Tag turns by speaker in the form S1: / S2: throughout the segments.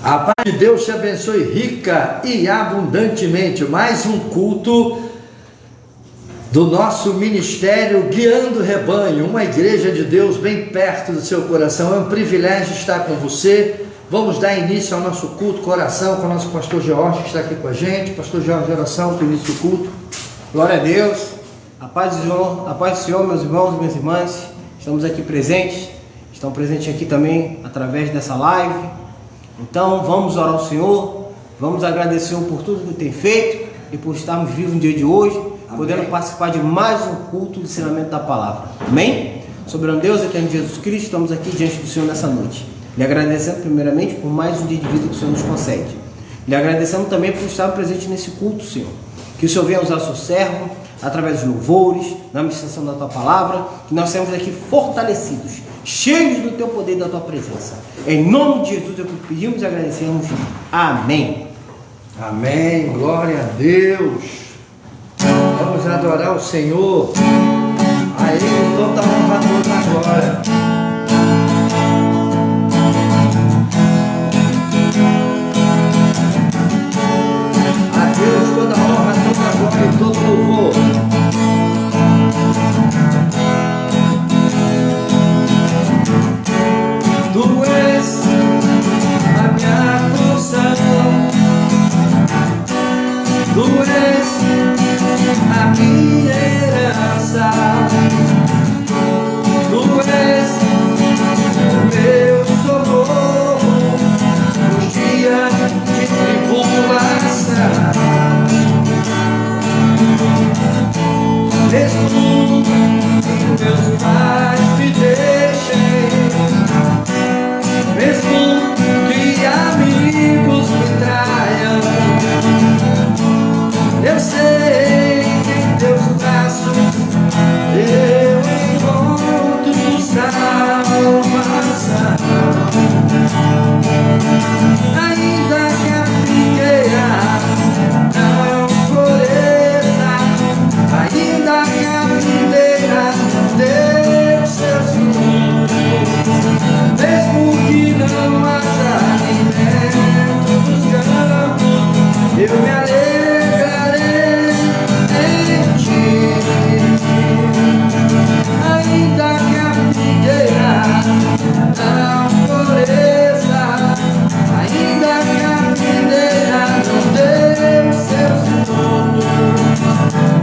S1: A paz de Deus te abençoe rica e abundantemente. Mais um culto do nosso ministério Guiando o Rebanho, uma igreja de Deus bem perto do seu coração. É um privilégio estar com você. Vamos dar início ao nosso culto coração com o nosso pastor Jorge, que está aqui com a gente. Pastor Jorge, oração para o início do culto.
S2: Glória a Deus, a paz do Senhor, meus irmãos e minhas irmãs. Estamos aqui presentes, estão presentes aqui também através dessa live. Então vamos orar ao Senhor, vamos agradecer por tudo que tem feito e por estarmos vivos no dia de hoje, podendo participar de mais um culto de ensinamento da palavra. Amém? Soberano Deus, eterno Jesus Cristo, estamos aqui diante do Senhor nessa noite. Lhe agradecendo primeiramente por mais um dia de vida que o Senhor nos concede. Lhe agradecemos também por estar presente nesse culto, Senhor. Que o Senhor venha usar o seu servo através dos louvores, na ministração da tua palavra, que nós sejamos aqui fortalecidos, cheios do teu poder e da tua presença. Em nome de Jesus, é o que pedimos e agradecemos. Amém.
S1: Amém. Glória a Deus. Vamos adorar o Senhor. A Ele toda honra, toda glória. A Deus toda honra, toda glória e todo louvor. Tu és a minha porção, Tu és a minha herança, Tu és o meu socorro nos dias de tribulação. Mesmo que meus pais me deixem, mesmo que amigos me traiam, eu sei que em teus braços eu encontro salvação. Ainda que a figueira não floresça, ainda que a videira dê seus frutos, mesmo que não haja alimento nos campos, eu me alegrarei em ti. Ainda que a figueira não floresça, ainda que a videira não dê seus frutos,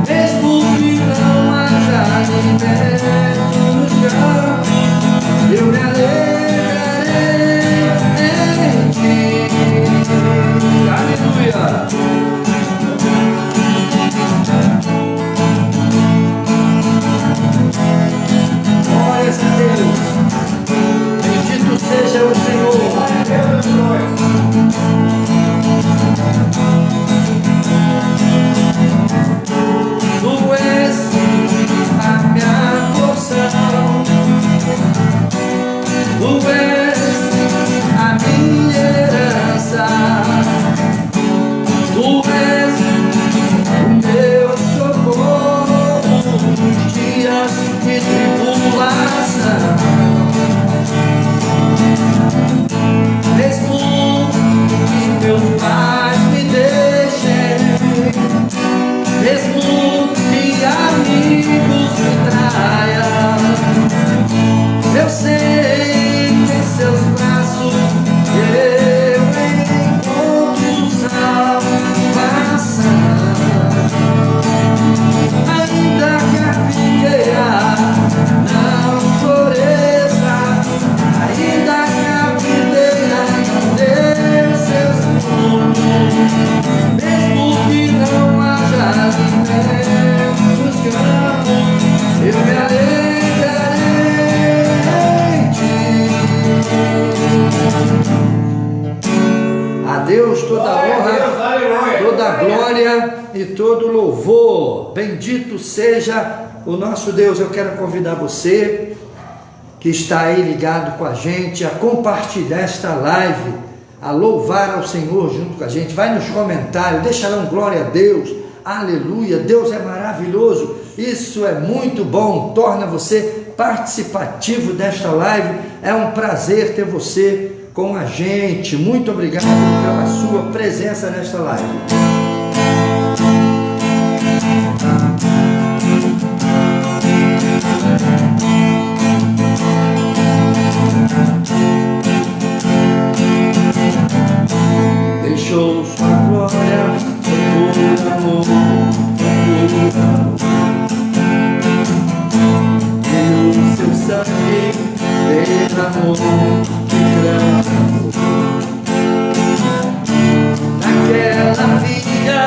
S1: mesmo que não haja alimento nos campos, eu me alegrarei em ti. Aleluia! Glórias a Deus! Bendito seja o Senhor! Tu és a minha porção, Tu és a minha herança, Tu és o meu socorro nos dias de tribulação. Mesmo que meus pais me deixem, mesmo que amigos me traiam, eu sei que em seus braços eu encontro salvação. Ainda que a figueira não floresça, ainda que a videira não dê seus frutos, mesmo que não haja alimento nos campos, eu me alegrarei em ti. A Deus toda honra, toda glória e todo louvor. Bendito seja o nosso Deus. Eu quero convidar você que está aí ligado com a gente a compartilhar esta live, a louvar ao Senhor junto com a gente. Vai nos comentários, deixa lá um glória a Deus, aleluia, Deus é maravilhoso, isso é muito bom, torna você participativo desta live. É um prazer ter você com a gente. Muito obrigado pela sua presença nesta live. Deixou sua glória, por amor, e o seu sangue derramou de grande amor. Naquela vida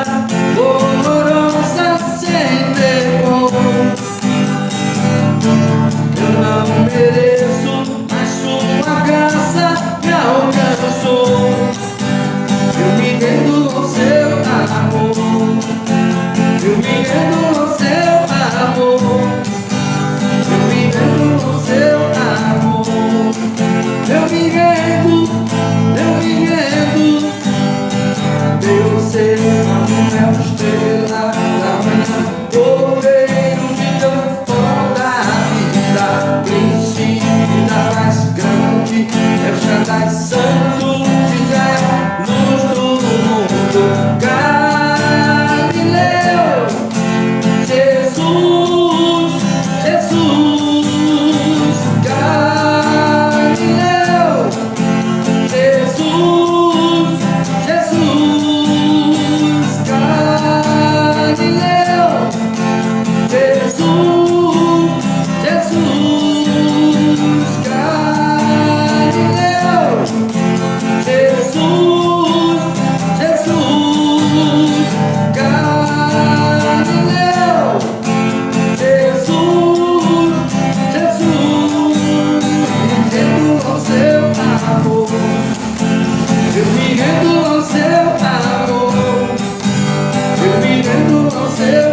S1: dolorosa sem depois, eu não mereço, mas sua graça me alcançou. Eu me rendo ao seu amor, eu me rendo ao seu amor, eu me rendo ao seu amor, eu me rendo, eu me rendo. Deus seu amor é uma estrela da manhã, cordeiro de Deus, toda a vida, príncipe da mais grande, é o Shaddai Santo de Israel, luz do mundo, Galileu, Jesus, Jesus, Galileu, Jesus, Jesus, Galileu, Jesus, Jesus, Galileu, Jesus, Jesus, Galileu, Jesus, Jesus, me rendo ao seu amor, eu me rendo ao seu amor, eu me rendo ao seu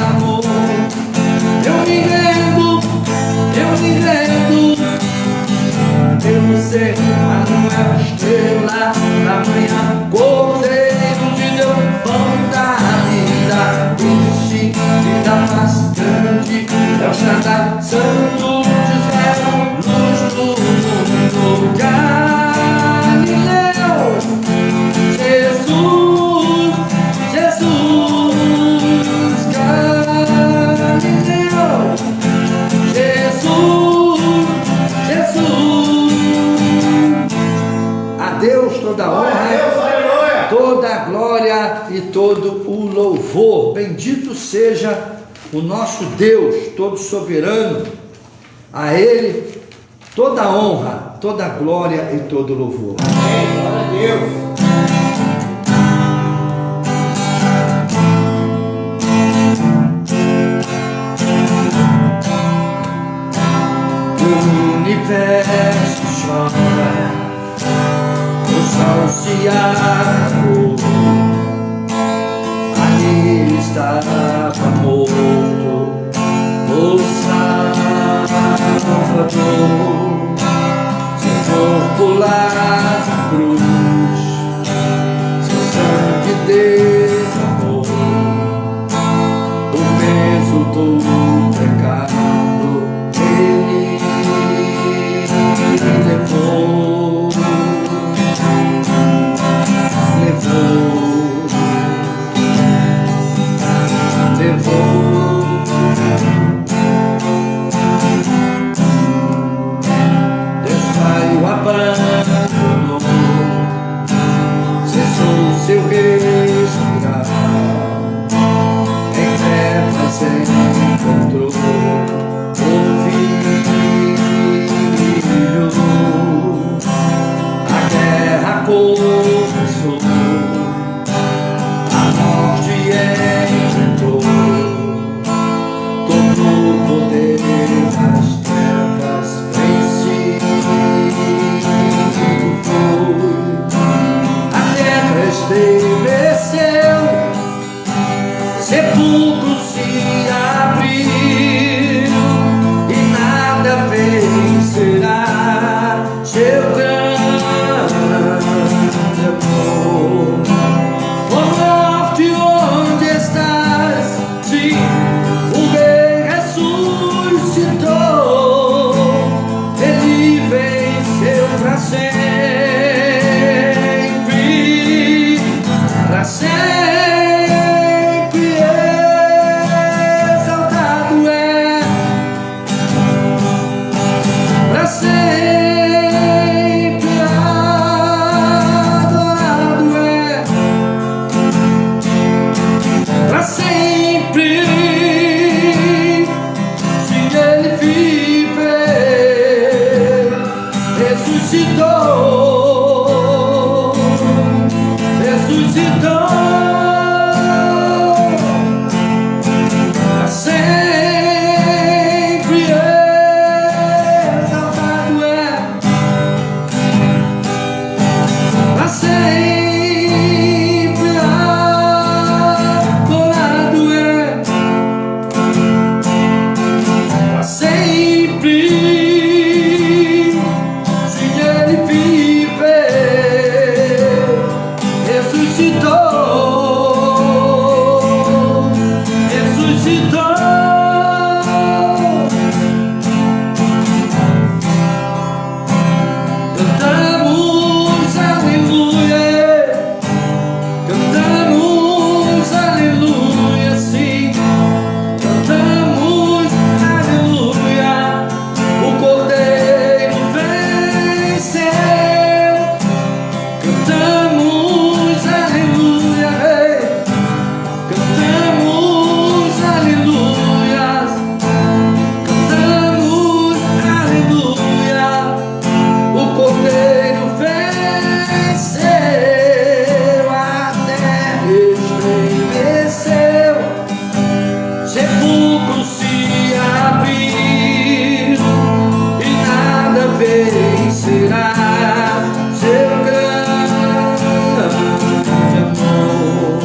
S1: amor, eu me rendo, eu me rendo. Eu sei, mas não é a estrela da manhã, cordeiro de Deus, pão da vida, príncipe da mais grande, é o Shaddai Santo de Israel, luz do mundo, Galileu, Jesus, Jesus, Galileu, Jesus, Jesus. A Deus toda a honra, toda a glória e todo o louvor. Bendito seja o nosso Deus todo soberano. A Ele toda a honra, toda a glória e todo o louvor.
S2: Amém. Glória a Deus.
S1: O universo chora, o sol se abriu, ali estava morto o Salvador, seu corpo lá na cruz, seu sangue derramou o peso do pecado, ele levou, Deus Pai o abandonou, cessou seu respirar, em trevas encontrou o Filho. A guerra começou, a morte enfrentou, todo o poder das trevas vencido foi. A terra estremeceu, sepulcros se abriram e nada vencerá seu grande Cantamos aleluia, Rei. Cantamos aleluia. Cantamos aleluia. O Cordeiro venceu, a terra estremeceu, sepulcro se abriu e nada vencerá seu grande amor.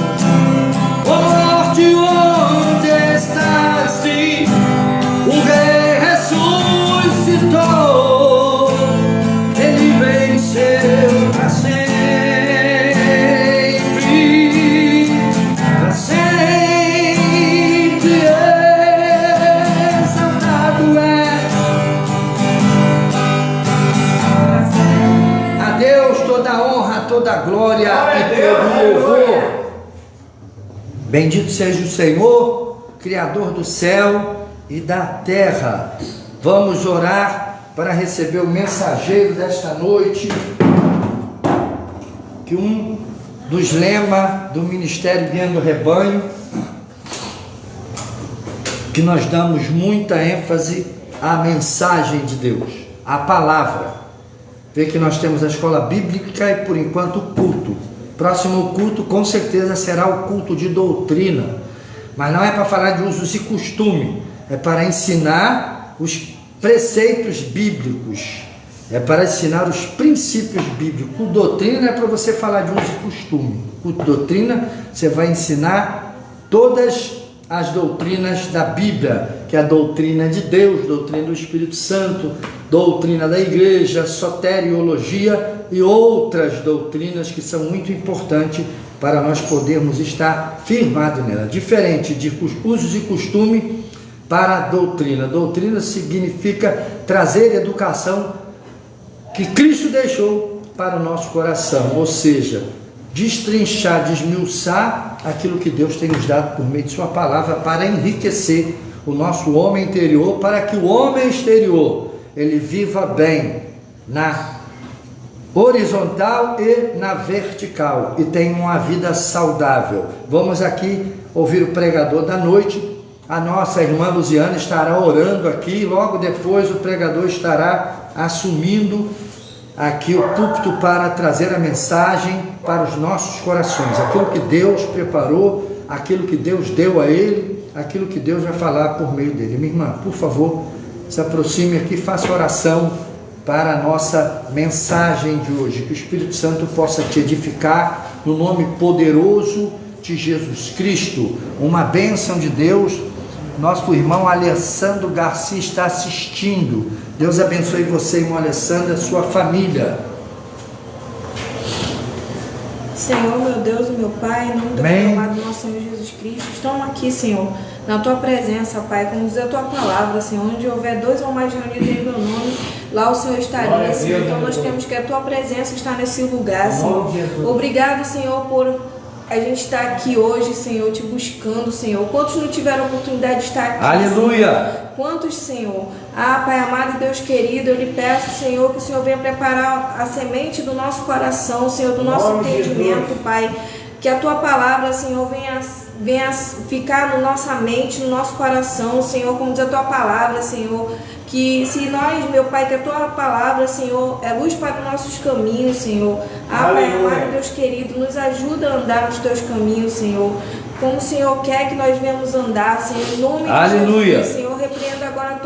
S1: Ó morte, onde estás? Sim, o Rei ressuscitou, ele venceu para sempre, para sempre. Exaltado é. A Deus toda a honra, toda a glória e todo o louvor. Bendito seja o Senhor, Criador do céu e da terra. Vamos orar para receber o mensageiro desta noite, que um dos lemas do Ministério Guiando o Rebanho, que nós damos muita ênfase à mensagem de Deus, à palavra. Vê que nós temos a escola bíblica e, por enquanto, o culto. Próximo culto, com certeza, será o culto de doutrina. Mas não é para falar de usos e costume, é para ensinar os preceitos bíblicos, é para ensinar os princípios bíblicos. O doutrina é para você falar de uso e costume. O doutrina, você vai ensinar todas as doutrinas da Bíblia, que é a doutrina de Deus, doutrina do Espírito Santo, doutrina da igreja, soteriologia e outras doutrinas que são muito importantes para nós podermos estar firmados nela. Diferente de usos e costume para a doutrina. Doutrina significa trazer educação que Cristo deixou para o nosso coração, ou seja, destrinchar, desmiuçar aquilo que Deus tem nos dado por meio de sua palavra para enriquecer o nosso homem interior, para que o homem exterior ele viva bem na horizontal e na vertical e tenha uma vida saudável. Vamos aqui ouvir o pregador da noite. A nossa irmã Luziana estará orando aqui, logo depois o pregador estará assumindo aqui o púlpito para trazer a mensagem para os nossos corações, aquilo que Deus preparou, aquilo que Deus deu a ele, aquilo que Deus vai falar por meio dele. Minha irmã, por favor, se aproxime aqui, faça oração para a nossa mensagem de hoje, que o Espírito Santo possa te edificar no nome poderoso de Jesus Cristo. Uma bênção de Deus. Nosso irmão Alessandro Garcia está assistindo. Deus abençoe você, irmão Alessandro, e a sua família.
S3: Senhor, meu Deus e meu Pai, em nome do amado nosso Senhor Jesus Cristo, estamos aqui, Senhor, na Tua presença, Pai, como diz a Tua palavra, Senhor, onde houver 2 ou mais reunidos em meu nome, lá o Senhor estaria, Senhor. Então nós temos que a Tua presença está nesse lugar, Senhor. Obrigado, Senhor, por a gente estar aqui hoje, Senhor, te buscando, Senhor. Quantos não tiveram oportunidade de estar aqui?
S1: Aleluia!
S3: Senhor? Quantos, Senhor? Pai amado e Deus querido, eu lhe peço, Senhor, que o Senhor venha preparar a semente do nosso coração, Senhor, do nosso entendimento, Pai. Que a Tua palavra, Senhor, venha ficar na nossa mente, no nosso coração, Senhor, como diz a Tua palavra, Senhor. Que se nós, meu Pai, que a Tua palavra, Senhor, é luz para os nossos caminhos, Senhor. Pai amado, Deus querido, nos ajuda a andar nos Teus caminhos, Senhor. Como o Senhor quer que nós venhamos andar, Senhor, em nome de Jesus, Senhor. Repreendo agora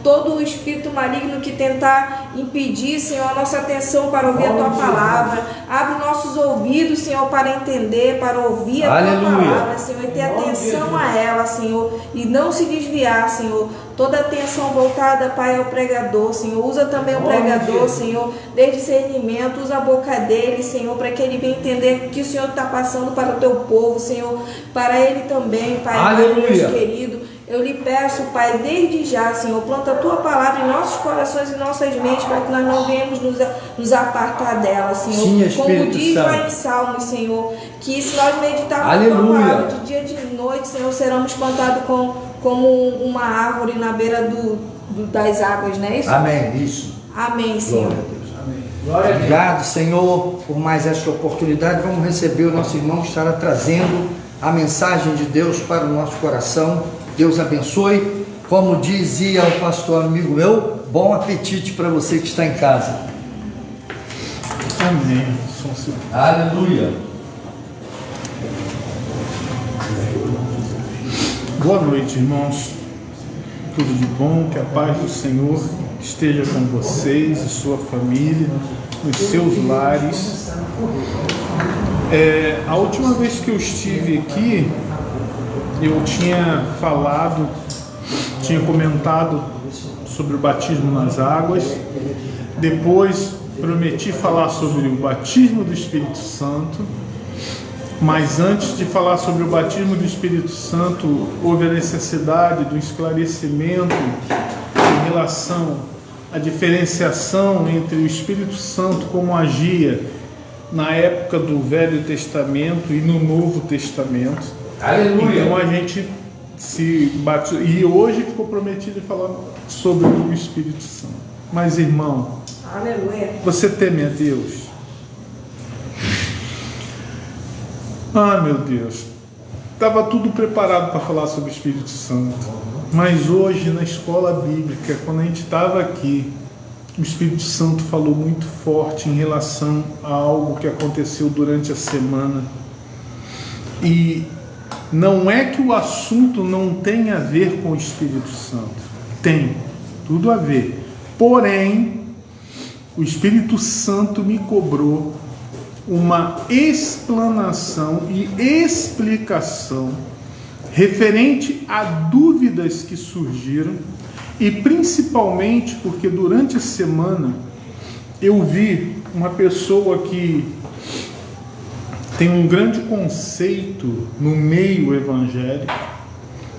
S3: todo o espírito maligno que tentar impedir, Senhor, a nossa atenção para ouvir a Tua palavra. Abre nossos ouvidos, Senhor, para entender, para ouvir a Tua palavra, Senhor, e ter atenção a ela, Senhor, e não se desviar, Senhor. Toda a atenção voltada, Pai, ao pregador, Senhor. Usa também o pregador, Senhor, dê discernimento, usa a boca dele, Senhor, para que ele venha entender que o Senhor está passando para o Teu povo, Senhor, para ele também, Pai, Deus querido. Eu lhe peço, Pai, desde já, Senhor, planta a Tua palavra em nossos corações e nossas mentes, para que nós não venhamos nos apartar dela, Senhor.
S1: Sim,
S3: como diz lá em Salmos, Senhor, que se nós meditarmos na Tua palavra de dia e de noite, Senhor, seremos plantados como uma árvore na beira das águas, não é isso?
S1: Amém, isso.
S3: Amém, Senhor.
S1: Glória a Deus. Amém. Obrigado, Senhor, por mais esta oportunidade. Vamos receber o nosso irmão que estará trazendo a mensagem de Deus para o nosso coração. Deus abençoe. Como dizia o pastor amigo meu, bom apetite para você que está em casa.
S4: Amém.
S1: Aleluia.
S4: Boa noite, irmãos. Tudo de bom, que a paz do Senhor esteja com vocês e sua família, nos seus lares. A última vez que eu estive aqui, eu tinha comentado sobre o batismo nas águas. Depois prometi falar sobre o batismo do Espírito Santo. Mas antes de falar sobre o batismo do Espírito Santo, houve a necessidade do esclarecimento em relação à diferenciação entre o Espírito Santo como agia na época do Velho Testamento e no Novo Testamento.
S1: Aleluia.
S4: Então a gente se batizou, e hoje ficou prometido falar sobre o Espírito Santo. Mas, irmão,
S3: aleluia, você
S4: teme a Deus? Ah, meu Deus, estava tudo preparado para falar sobre o Espírito Santo, mas hoje na escola bíblica, quando a gente estava aqui, o Espírito Santo falou muito forte em relação a algo que aconteceu durante a semana. E não é que o assunto não tenha a ver com o Espírito Santo, tem tudo a ver, porém o Espírito Santo me cobrou uma explanação e explicação referente a dúvidas que surgiram, e principalmente porque durante a semana eu vi uma pessoa que tem um grande conceito no meio evangélico,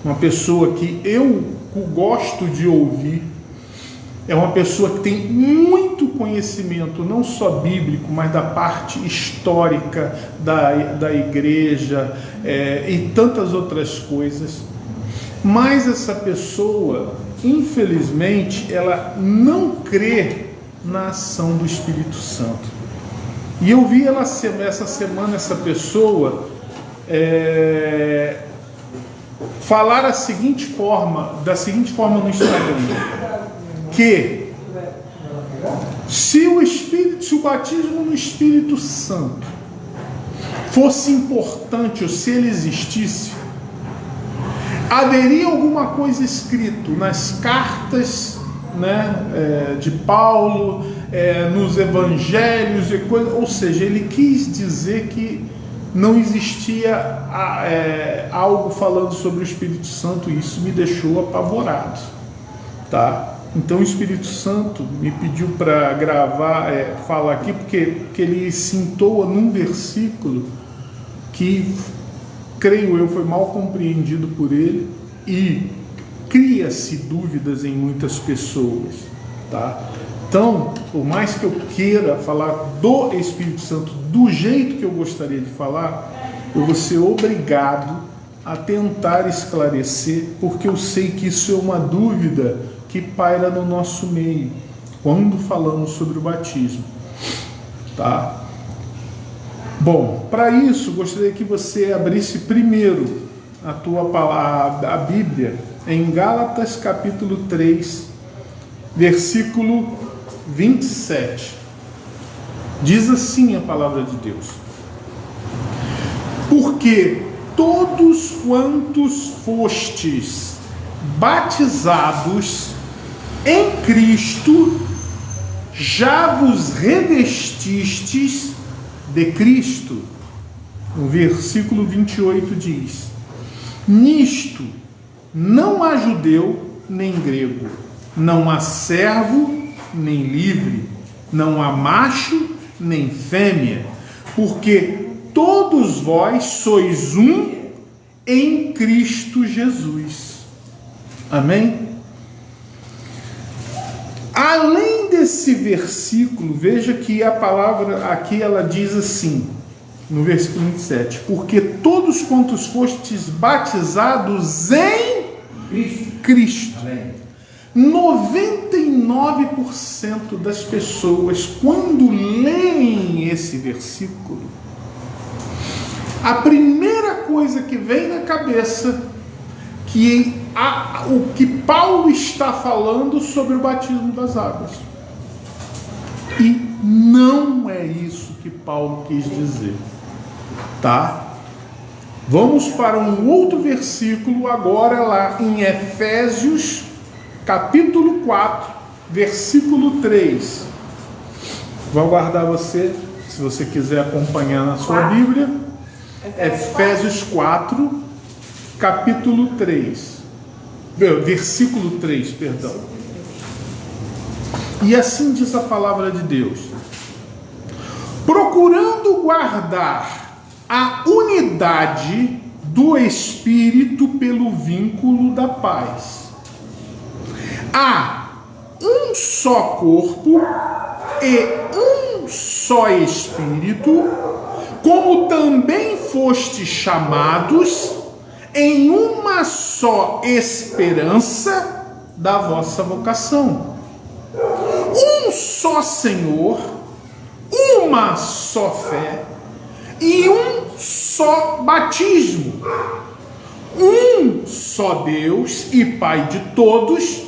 S4: uma pessoa que eu gosto de ouvir. É uma pessoa que tem muito conhecimento, não só bíblico, mas da parte histórica da igreja, e tantas outras coisas. Mas essa pessoa, infelizmente, ela não crê na ação do Espírito Santo. E eu vi essa semana essa pessoa falar da seguinte forma no Instagram, que se o batismo no Espírito Santo fosse importante, ou se ele existisse, haveria alguma coisa escrito nas cartas, né, de Paulo, nos evangelhos e coisa, ou seja, ele quis dizer que não existia algo falando sobre o Espírito Santo, e isso me deixou apavorado, tá? Então o Espírito Santo me pediu para gravar, falar aqui, porque ele se entoa num versículo que, creio eu, foi mal compreendido por ele, e cria-se dúvidas em muitas pessoas, tá? Então, por mais que eu queira falar do Espírito Santo do jeito que eu gostaria de falar, eu vou ser obrigado a tentar esclarecer, porque eu sei que isso é uma dúvida que paira no nosso meio quando falamos sobre o batismo, tá? Bom, para isso gostaria que você abrisse primeiro a tua palavra, a Bíblia, em Gálatas capítulo 3, versículo 27. Diz assim a palavra de Deus: porque todos quantos fostes batizados em Cristo, já vos revestistes de Cristo. O versículo 28 diz: nisto não há judeu nem grego, não há servo nem livre, não há macho nem fêmea, porque todos vós sois um em Cristo Jesus. Amém? Além desse versículo, veja que a palavra aqui ela diz assim, no versículo 27, porque todos quantos fostes batizados em Cristo. Amém. 99% das pessoas, quando leem esse versículo, a primeira coisa que vem na cabeça que o que Paulo está falando sobre o batismo das águas. E não é isso que Paulo quis dizer, tá? Vamos para um outro versículo agora lá em Efésios, capítulo 4, versículo 3. Vou aguardar você, se você quiser acompanhar na sua Bíblia. Efésios 4, capítulo 3. Versículo 3, perdão. E assim diz a palavra de Deus: procurando guardar a unidade do Espírito pelo vínculo da paz. Há um só corpo e um só Espírito, como também fostes chamados em uma só esperança da vossa vocação. Um só Senhor, uma só fé e um só batismo. Um só Deus e Pai de todos,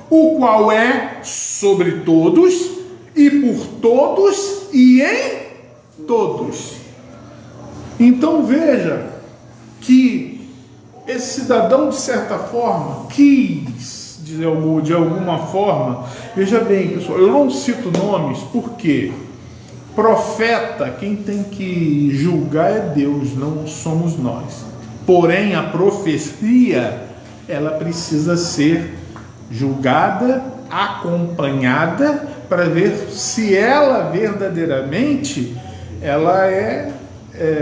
S4: o qual é sobre todos e por todos e em todos. Então veja que esse cidadão, de certa forma, quis, de alguma forma, veja bem, pessoal, eu não cito nomes porque profeta, quem tem que julgar é Deus, não somos nós. Porém, a profecia, ela precisa ser julgada, acompanhada, para ver se ela verdadeiramente ela é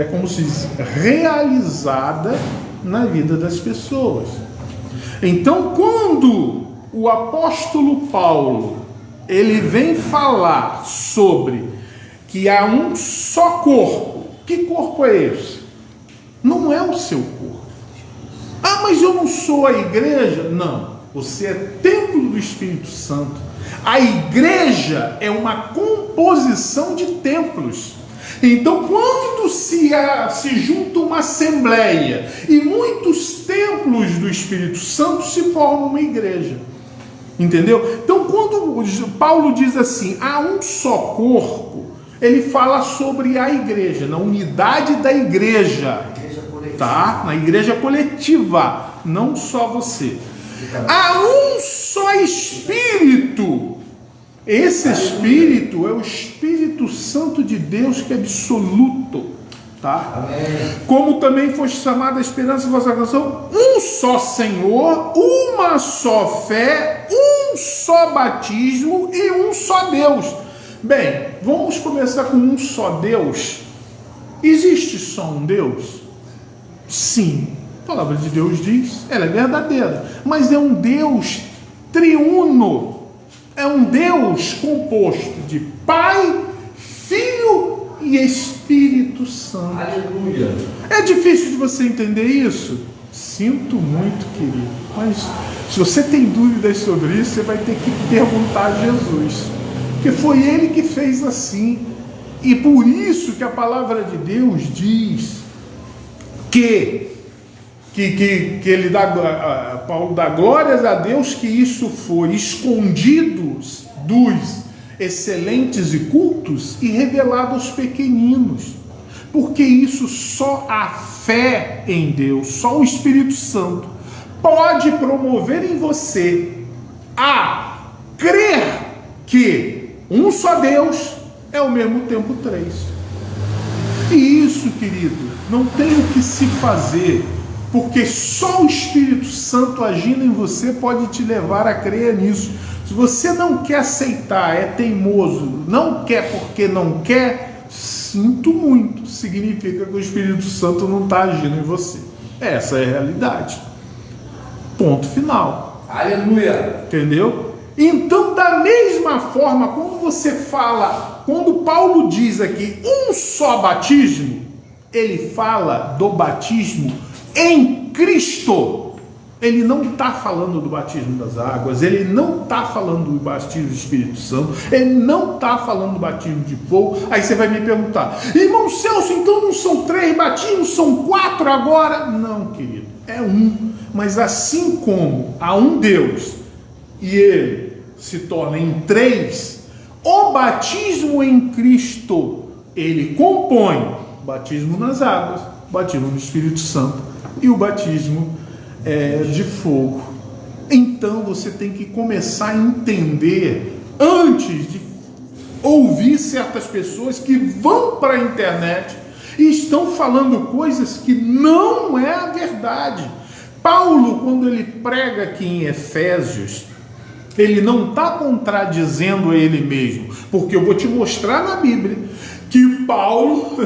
S4: como se diz, realizada na vida das pessoas. Então, quando o apóstolo Paulo ele vem falar sobre que há um só corpo, que corpo é esse? Não é o seu corpo. Ah, mas eu não sou a igreja? Não, você é templo do Espírito Santo. A igreja é uma composição de templos. Então, quando se junta uma assembleia e muitos templos do Espírito Santo, se forma uma igreja. Entendeu? Então, quando Paulo diz assim, há um só corpo, ele fala sobre a igreja, na unidade da igreja, tá? Na igreja coletiva, não só você. Há um só Espírito. Esse Espírito é o Espírito Santo de Deus, que é absoluto, tá? Como também foi chamada a esperança da vossa salvação, um só Senhor, uma só fé, um só batismo e um só Deus. Bem, vamos começar com um só Deus. Existe só um Deus? Sim, a palavra de Deus diz, ela é verdadeira, mas é um Deus triuno. É um Deus composto de Pai, Filho e Espírito Santo.
S1: Aleluia.
S4: É difícil de você entender isso? Sinto muito, querido. Mas se você tem dúvidas sobre isso, você vai ter que perguntar a Jesus. Porque foi Ele que fez assim. E por isso que a palavra de Deus diz que ele dá, Paulo dá glórias a Deus que isso foi escondido dos excelentes e cultos e revelado aos pequeninos, porque isso só a fé em Deus, só o Espírito Santo pode promover em você a crer que um só Deus é ao mesmo tempo três. E isso, querido, não tem o que se fazer, porque só o Espírito Santo agindo em você pode te levar a crer nisso. Se você não quer aceitar, é teimoso, não quer porque não quer, sinto muito, significa que o Espírito Santo não está agindo em você. Essa é a realidade. Ponto final.
S1: Aleluia.
S4: Entendeu? Então, da mesma forma, quando você fala, quando Paulo diz aqui um só batismo, ele fala do batismo em Cristo. Ele não está falando do batismo das águas, ele não está falando do batismo do Espírito Santo, ele não está falando do batismo de fogo. Aí você vai me perguntar, irmão Celso, então não são 3 batismos, são 4 agora? Não, querido, é um. Mas assim como há um Deus e ele se torna em 3, o batismo em Cristo, ele compõe o batismo nas águas, o batismo no Espírito Santo e o batismo de fogo. Então você tem que começar a entender, antes de ouvir certas pessoas que vão para a internet e estão falando coisas que não é a verdade. Paulo, quando ele prega aqui em Efésios, ele não está contradizendo a ele mesmo, porque eu vou te mostrar na Bíblia que Paulo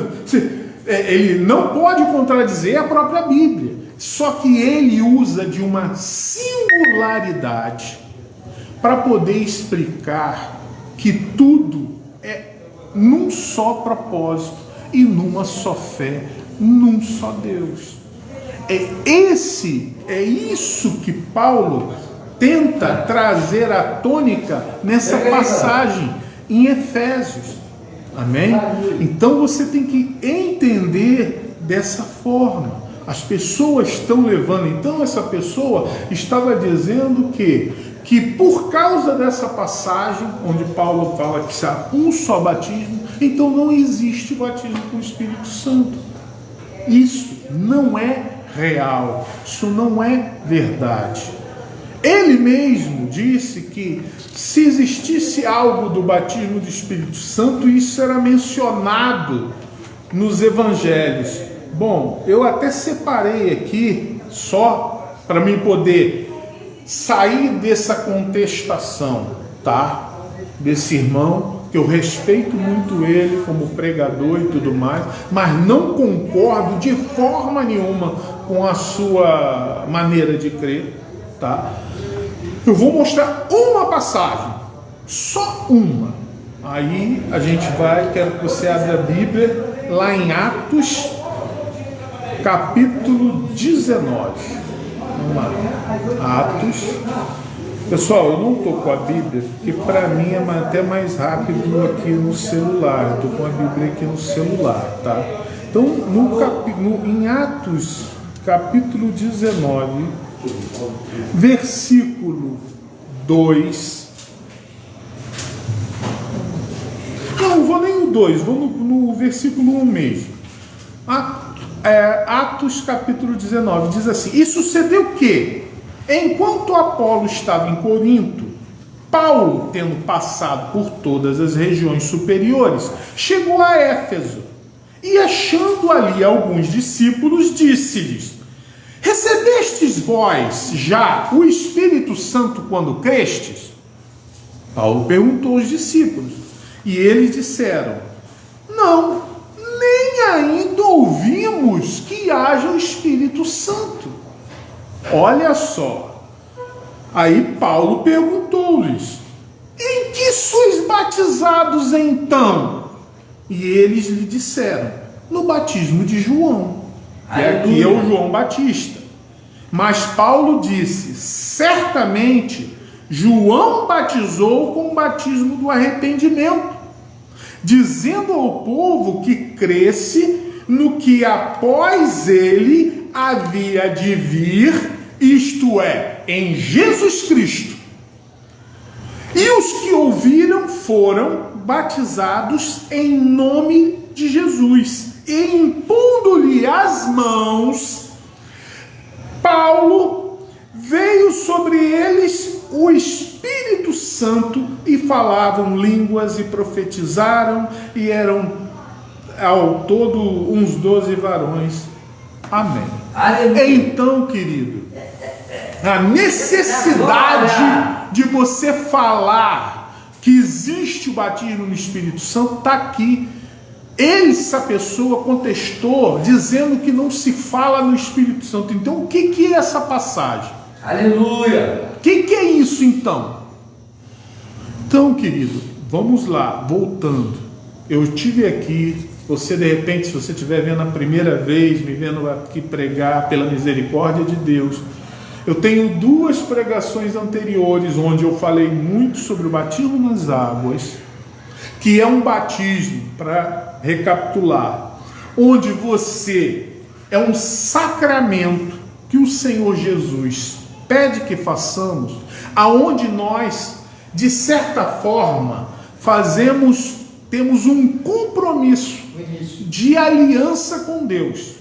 S4: ele não pode contradizer a própria Bíblia. Só que ele usa de uma singularidade para poder explicar que tudo é num só propósito e numa só fé, num só Deus. É isso que Paulo tenta trazer à tônica nessa passagem em Efésios. Amém? Então você tem que entender dessa forma. As pessoas estão levando, então essa pessoa estava dizendo que por causa dessa passagem, onde Paulo fala que há um só batismo, então não existe batismo com o Espírito Santo. Isso não é real, isso não é verdade. Ele mesmo disse que se existisse algo do batismo do Espírito Santo, isso era mencionado nos evangelhos. Bom, eu até separei aqui, só para mim poder sair dessa contestação, tá? Desse irmão, que eu respeito muito ele como pregador e tudo mais, mas não concordo de forma nenhuma com a sua maneira de crer, tá? Eu vou mostrar uma passagem, só uma. Aí a gente vai, quero que você abra a Bíblia lá em Atos, capítulo 19. Vamos lá. Atos. Pessoal, eu não estou com a Bíblia, porque para mim é até mais rápido aqui no celular. Eu estou com a Bíblia aqui no celular, tá? Então, em Atos, capítulo 19, versículo 2. Não vou nem o 2, vou no versículo 1 mesmo. Atos capítulo 19 diz assim: e sucedeu que, enquanto Apolo estava em Corinto, Paulo, tendo passado por todas as regiões superiores, chegou a Éfeso e, achando ali alguns discípulos, disse-lhes: recebestes vós já o Espírito Santo quando crestes? Paulo perguntou aos discípulos e eles disseram: não, nem ainda ouvimos que haja o Espírito Santo. Olha só. Aí Paulo perguntou-lhes: em que sois batizados então? E eles lhe disseram: no batismo de João, que aqui é o João Batista. Mas Paulo disse: certamente João batizou com o batismo do arrependimento, dizendo ao povo que cresce no que após ele havia de vir, isto é, em Jesus Cristo. E os que ouviram foram batizados em nome de Jesus. E impondo-lhe as mãos, Paulo, veio sobre eles o Espírito Santo e falavam línguas e profetizaram, e eram ao todo uns 12 varões. Amém. Aleluia. Então, querido, a necessidade de você falar que existe o batismo no Espírito Santo está aqui. Essa pessoa contestou, dizendo que não se fala no Espírito Santo. Então, o que é essa passagem? Aleluia! O que é isso, então? Então, querido, vamos lá, voltando. Eu tive aqui, você de repente, se você estiver vendo a primeira vez, me vendo aqui pregar pela misericórdia de Deus, Eu tenho 2 pregações anteriores onde eu falei muito sobre o batismo nas águas, que é um batismo, para recapitular, onde você é um sacramento que o Senhor Jesus pede que façamos, aonde nós, de certa forma, temos um compromisso de aliança com Deus.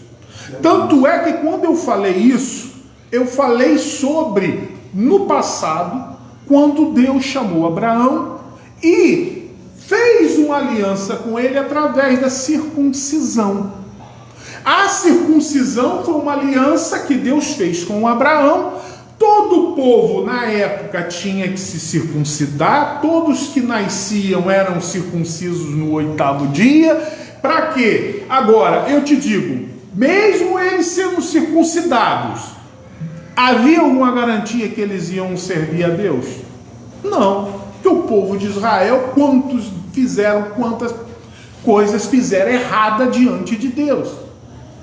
S4: Tanto é que quando eu falei isso, eu falei sobre, no passado, quando Deus chamou Abraão e fez uma aliança com ele através da circuncisão. A circuncisão foi uma aliança que Deus fez com Abraão. Todo o povo na época tinha que se circuncidar, todos que nasciam eram circuncisos no 8º dia. Para quê? Agora, eu te digo, mesmo eles sendo circuncidados, havia alguma garantia que eles iam servir a Deus? Não. Porque o povo de Israel, quantas coisas fizeram errada diante de Deus.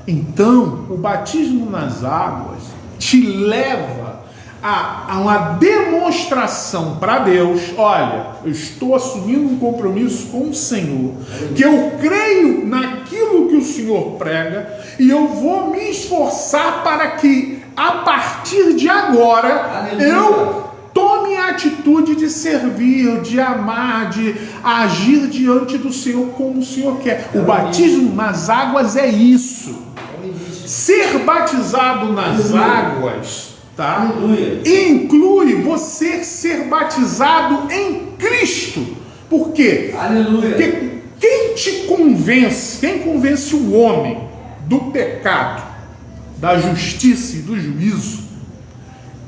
S4: Então, o batismo nas águas te leva a uma demonstração para Deus: olha, eu estou assumindo um compromisso com o Senhor, que eu creio naquilo que o Senhor prega, e eu vou me esforçar para que, a partir de agora, eu tome a atitude de servir, de amar, de agir diante do Senhor como o Senhor quer. O batismo nas águas é isso. Ser batizado nas águas, tá? Inclui você ser batizado em Cristo. Por quê? Porque quem convence o homem do pecado, da justiça e do juízo,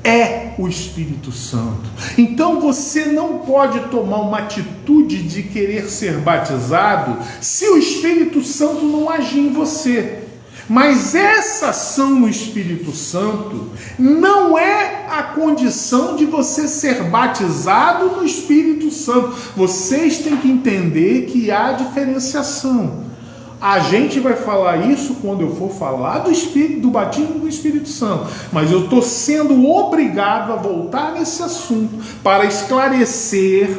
S4: é o Espírito Santo. Então você não pode tomar uma atitude de querer ser batizado se o Espírito Santo não agir em você. Mas essa ação no Espírito Santo não é a condição de você ser batizado no Espírito Santo. Vocês têm que entender que há diferenciação. A gente vai falar isso quando eu for falar do batismo do Espírito Santo. Mas eu estou sendo obrigado a voltar nesse assunto para esclarecer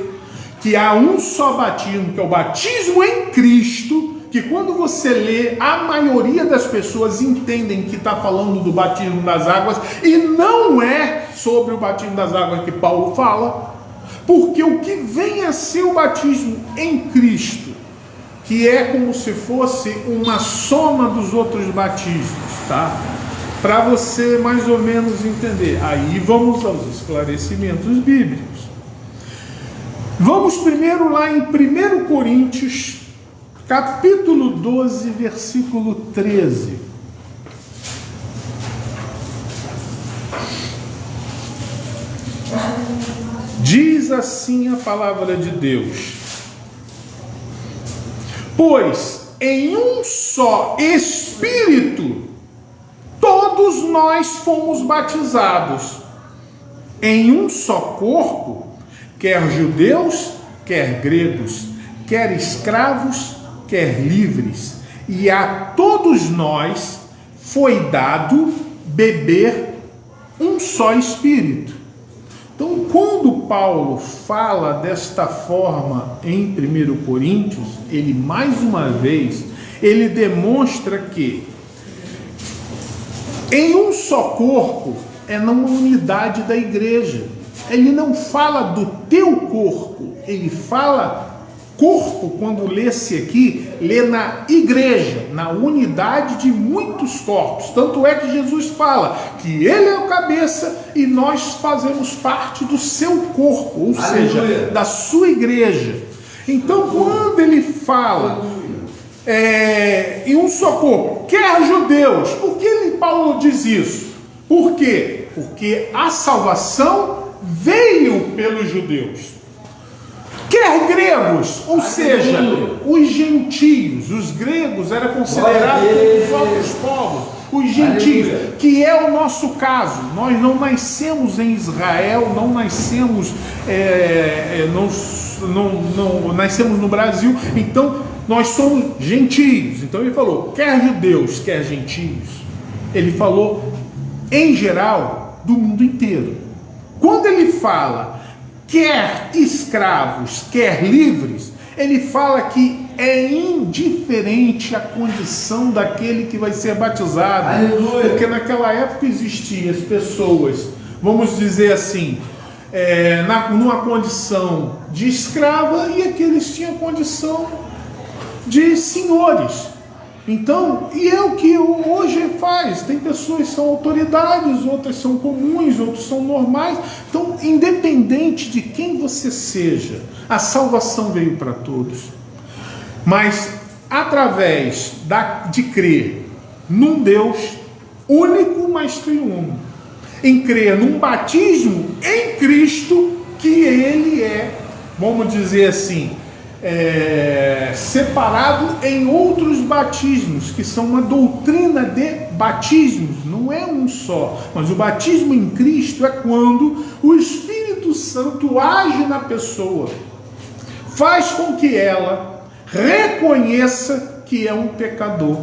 S4: que há um só batismo, que é o batismo em Cristo, que quando você lê, a maioria das pessoas entendem que está falando do batismo das águas, e não é sobre o batismo das águas que Paulo fala, porque o que vem a ser o batismo em Cristo, que é como se fosse uma soma dos outros batismos, tá? Para você mais ou menos entender. Aí vamos aos esclarecimentos bíblicos. Vamos primeiro lá em 1 Coríntios, capítulo 12, versículo 13. Diz assim a palavra de Deus: pois em um só Espírito todos nós fomos batizados, em um só corpo, quer judeus, quer gregos, quer escravos, quer livres, e a todos nós foi dado beber um só Espírito. Então, quando Paulo fala desta forma em 1 Coríntios, ele mais uma vez, ele demonstra que em um só corpo é numa unidade da igreja. Ele não fala do teu corpo, ele fala corpo, quando lê-se aqui, lê na igreja, na unidade de muitos corpos. Tanto é que Jesus fala que ele é o cabeça e nós fazemos parte do seu corpo, ou seja, da sua igreja. Então, quando ele fala em um só corpo, quer judeus, por que Paulo diz isso? Por quê? Porque a salvação veio pelos judeus. Quer gregos, ou seja, os gentios. Os gregos eram considerados os outros povos, os gentios, que é o nosso caso. Nós não nascemos em Israel, não nascemos, não nascemos no Brasil, então nós somos gentios. Então ele falou, quer judeus, quer gentios. Ele falou, em geral, do mundo inteiro. Quando ele fala quer escravos, quer livres, ele fala que é indiferente a condição daquele que vai ser batizado. Aleluia. Porque naquela época existiam as pessoas, vamos dizer assim, numa condição de escrava, e aqueles tinham condição de senhores. Então, e é o que hoje faz. Tem pessoas que são autoridades, outras são comuns, outros são normais. Então, independente de quem você seja, a salvação veio para todos. Mas, através de crer num Deus único, mas triuno, em crer num batismo em Cristo, que ele é, vamos dizer assim, separado em outros batismos, que são uma doutrina de batismos, não é um só, mas o batismo em Cristo é quando o Espírito Santo age na pessoa, faz com que ela reconheça que é um pecador,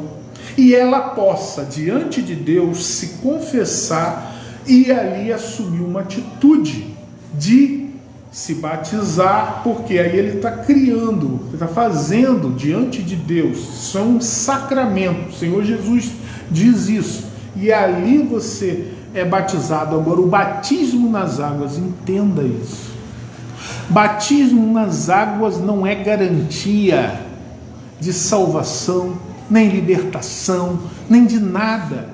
S4: e ela possa, diante de Deus, se confessar e ali assumir uma atitude de se batizar, porque aí ele está criando, ele está fazendo diante de Deus. Isso é um sacramento, o Senhor Jesus diz isso, e ali você é batizado. Agora, o batismo nas águas, entenda isso, batismo nas águas não é garantia de salvação, nem libertação, nem de nada.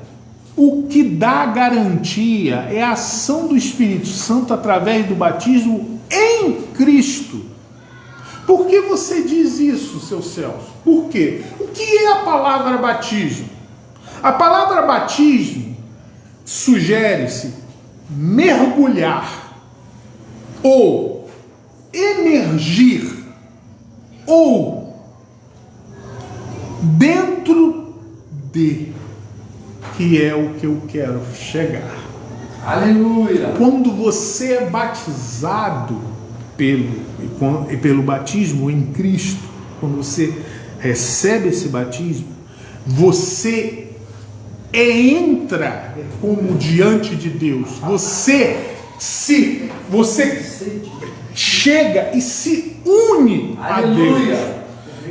S4: O que dá garantia é a ação do Espírito Santo através do batismo em Cristo. Por que você diz isso, seu Celso? Por quê? O que é a palavra batismo? A palavra batismo sugere-se mergulhar, ou emergir, ou dentro de, que é o que eu quero chegar. Aleluia! Quando você é batizado pelo batismo em Cristo, quando você recebe esse batismo, você entra como diante de Deus. Você chega e se une a Deus.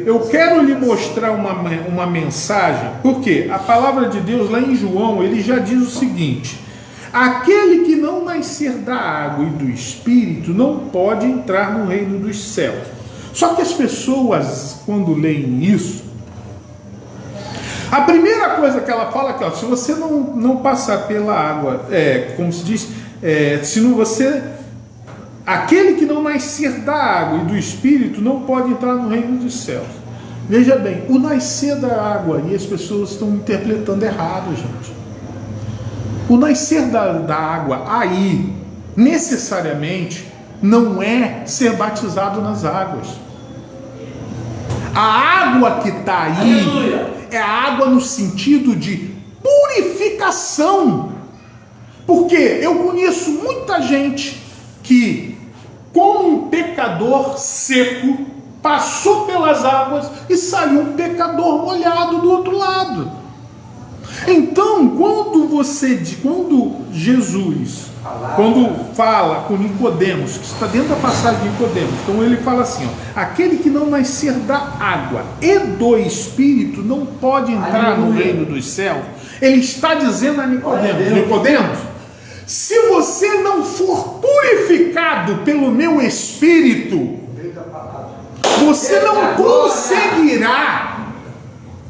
S4: Eu quero lhe mostrar uma mensagem, porque a palavra de Deus lá em João, ele já diz o seguinte: aquele que não nascer da água e do Espírito não pode entrar no reino dos céus. Só que as pessoas, quando leem isso, a primeira coisa que ela fala é que, se você não passar pela água, como se diz, se não você... aquele que não nascer da água e do Espírito não pode entrar no reino dos céus. Veja bem, o nascer da água, e as pessoas estão interpretando errado, gente. O nascer da água aí, necessariamente, não é ser batizado nas águas. A água que está aí é a água no sentido de purificação. Porque eu conheço muita gente que, como um pecador seco, passou pelas águas e saiu um pecador molhado do outro lado. Então, quando Jesus fala com Nicodemos, que está dentro da passagem de Nicodemos, então ele fala assim, aquele que não nascer da água e do Espírito não pode entrar no reino dos céus. Ele está dizendo a Nicodemos, se você não for purificado pelo meu Espírito, você não conseguirá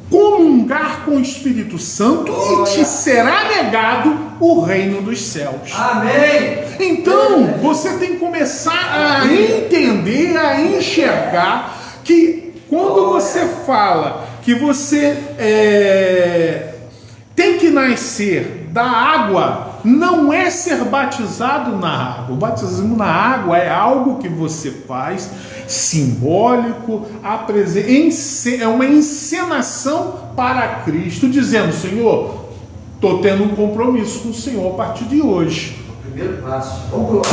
S4: comungar com o Espírito Santo e te será negado o reino dos céus. Amém! Então, você tem que começar a entender, a enxergar que quando você fala que você tem que nascer da água, não é ser batizado na água. O batismo na água é algo que você faz simbólico, é uma encenação para Cristo, dizendo: Senhor, estou tendo um compromisso com o Senhor a partir de hoje. Primeiro passo.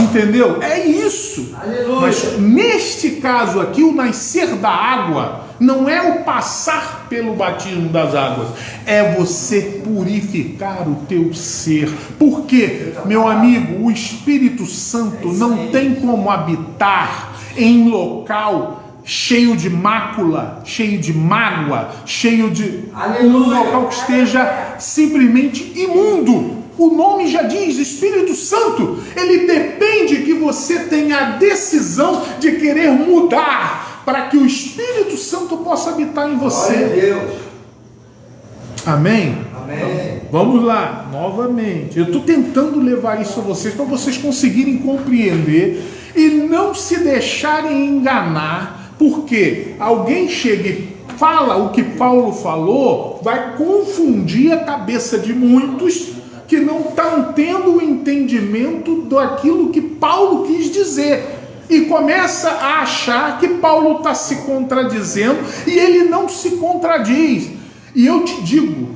S4: Entendeu? É isso. Aleluia. Mas neste caso aqui, o nascer da água não é o passar pelo batismo das águas, é você purificar o teu ser. Porque, meu amigo, o Espírito Santo não tem como habitar em local cheio de mácula, cheio de mágoa, cheio de um local que esteja simplesmente imundo. O nome já diz, Espírito Santo. Ele depende que você tenha a decisão de querer mudar, para que o Espírito Santo possa habitar em você.
S1: Glória a Deus.
S4: Amém?
S1: Amém.
S4: Vamos lá, novamente. Eu estou tentando levar isso a vocês, para vocês conseguirem compreender e não se deixarem enganar, porque alguém chega e fala o que Paulo falou, vai confundir a cabeça de muitos que não estão tendo o entendimento daquilo que Paulo quis dizer. E começa a achar que Paulo está se contradizendo, e ele não se contradiz. E eu te digo,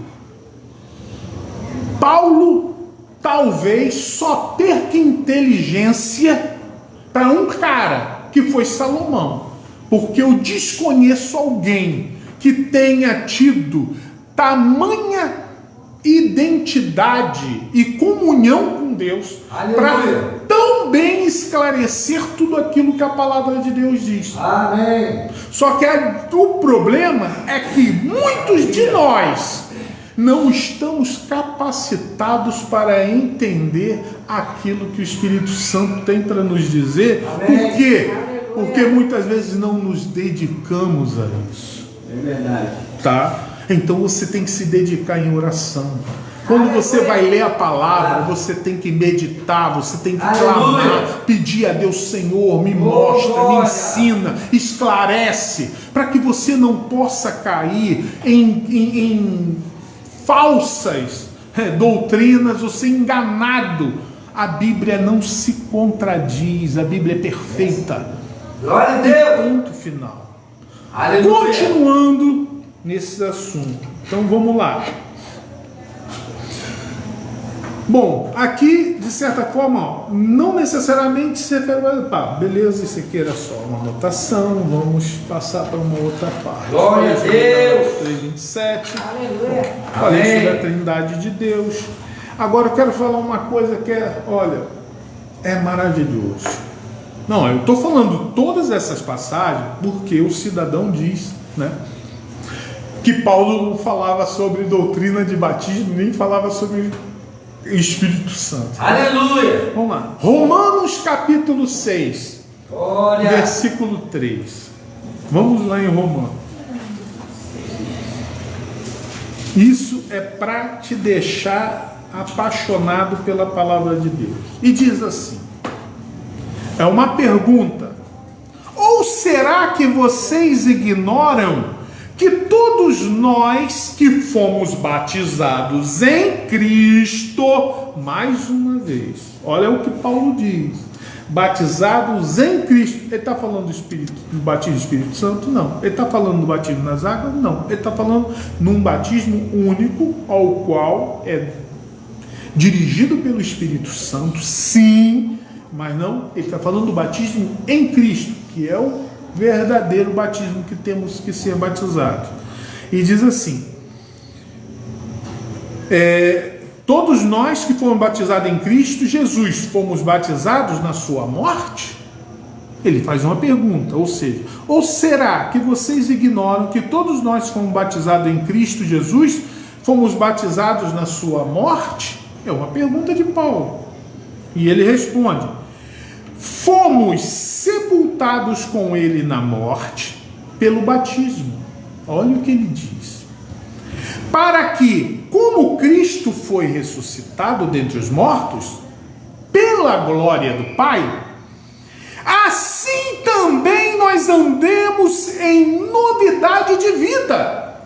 S4: Paulo talvez só perca inteligência para um cara que foi Salomão, porque eu desconheço alguém que tenha tido tamanha identidade e comunhão com Deus para tão bem esclarecer tudo aquilo que a palavra de Deus diz.
S1: Amém.
S4: Só que o problema é que muitos de nós não estamos capacitados para entender aquilo que o Espírito Santo tem para nos dizer.
S1: Amém.
S4: Por quê? Porque muitas vezes não nos dedicamos a isso.
S1: É verdade.
S4: Tá? Então você tem que se dedicar em oração. Quando você vai ler a palavra, você tem que meditar, você tem que clamar, pedir a Deus: Senhor, me mostra, me ensina, esclarece, para que você não possa cair em falsas doutrinas ou ser enganado. A Bíblia não se contradiz, a Bíblia é perfeita.
S1: Glória a Deus.
S4: Ponto final.
S1: Aleluia.
S4: Continuando nesse assunto. Então vamos lá. Bom, aqui de certa forma, ó, não necessariamente você vai, beleza, isso aqui era só uma anotação, vamos passar para uma outra parte.
S1: Glória a Deus.
S4: 3:27.
S3: Aleluia.
S4: Falei
S1: Amém.
S4: sobre a Trindade de Deus. Agora eu quero falar uma coisa que é, olha, é maravilhoso. Não, eu estou falando todas essas passagens porque o cidadão diz, né, que Paulo falava sobre doutrina de batismo, nem falava sobre Espírito Santo.
S1: Aleluia.
S4: Vamos lá. Romanos capítulo 6,
S1: Glória.
S4: versículo 3. Vamos lá em Romanos. Isso é para te deixar apaixonado pela palavra de Deus. E diz assim: é uma pergunta. Ou será que vocês ignoram que todos nós que fomos batizados em Cristo, mais uma vez, olha o que Paulo diz, batizados em Cristo, ele está falando do batismo do Espírito Santo? Não. Ele está falando do batismo nas águas? Não. Ele está falando num batismo único, ao qual é dirigido pelo Espírito Santo, sim, mas não, ele está falando do batismo em Cristo, que é o verdadeiro batismo que temos que ser batizados. E diz assim: todos nós que fomos batizados em Cristo Jesus, fomos batizados na sua morte? Ele faz uma pergunta, ou seja, ou será que vocês ignoram que todos nós que fomos batizados em Cristo Jesus, fomos batizados na sua morte? É uma pergunta de Paulo. E ele responde: fomos sepultados com ele na morte pelo batismo. Olha o que ele diz: para que, como Cristo foi ressuscitado dentre os mortos, pela glória do Pai, assim também nós andemos em novidade de vida.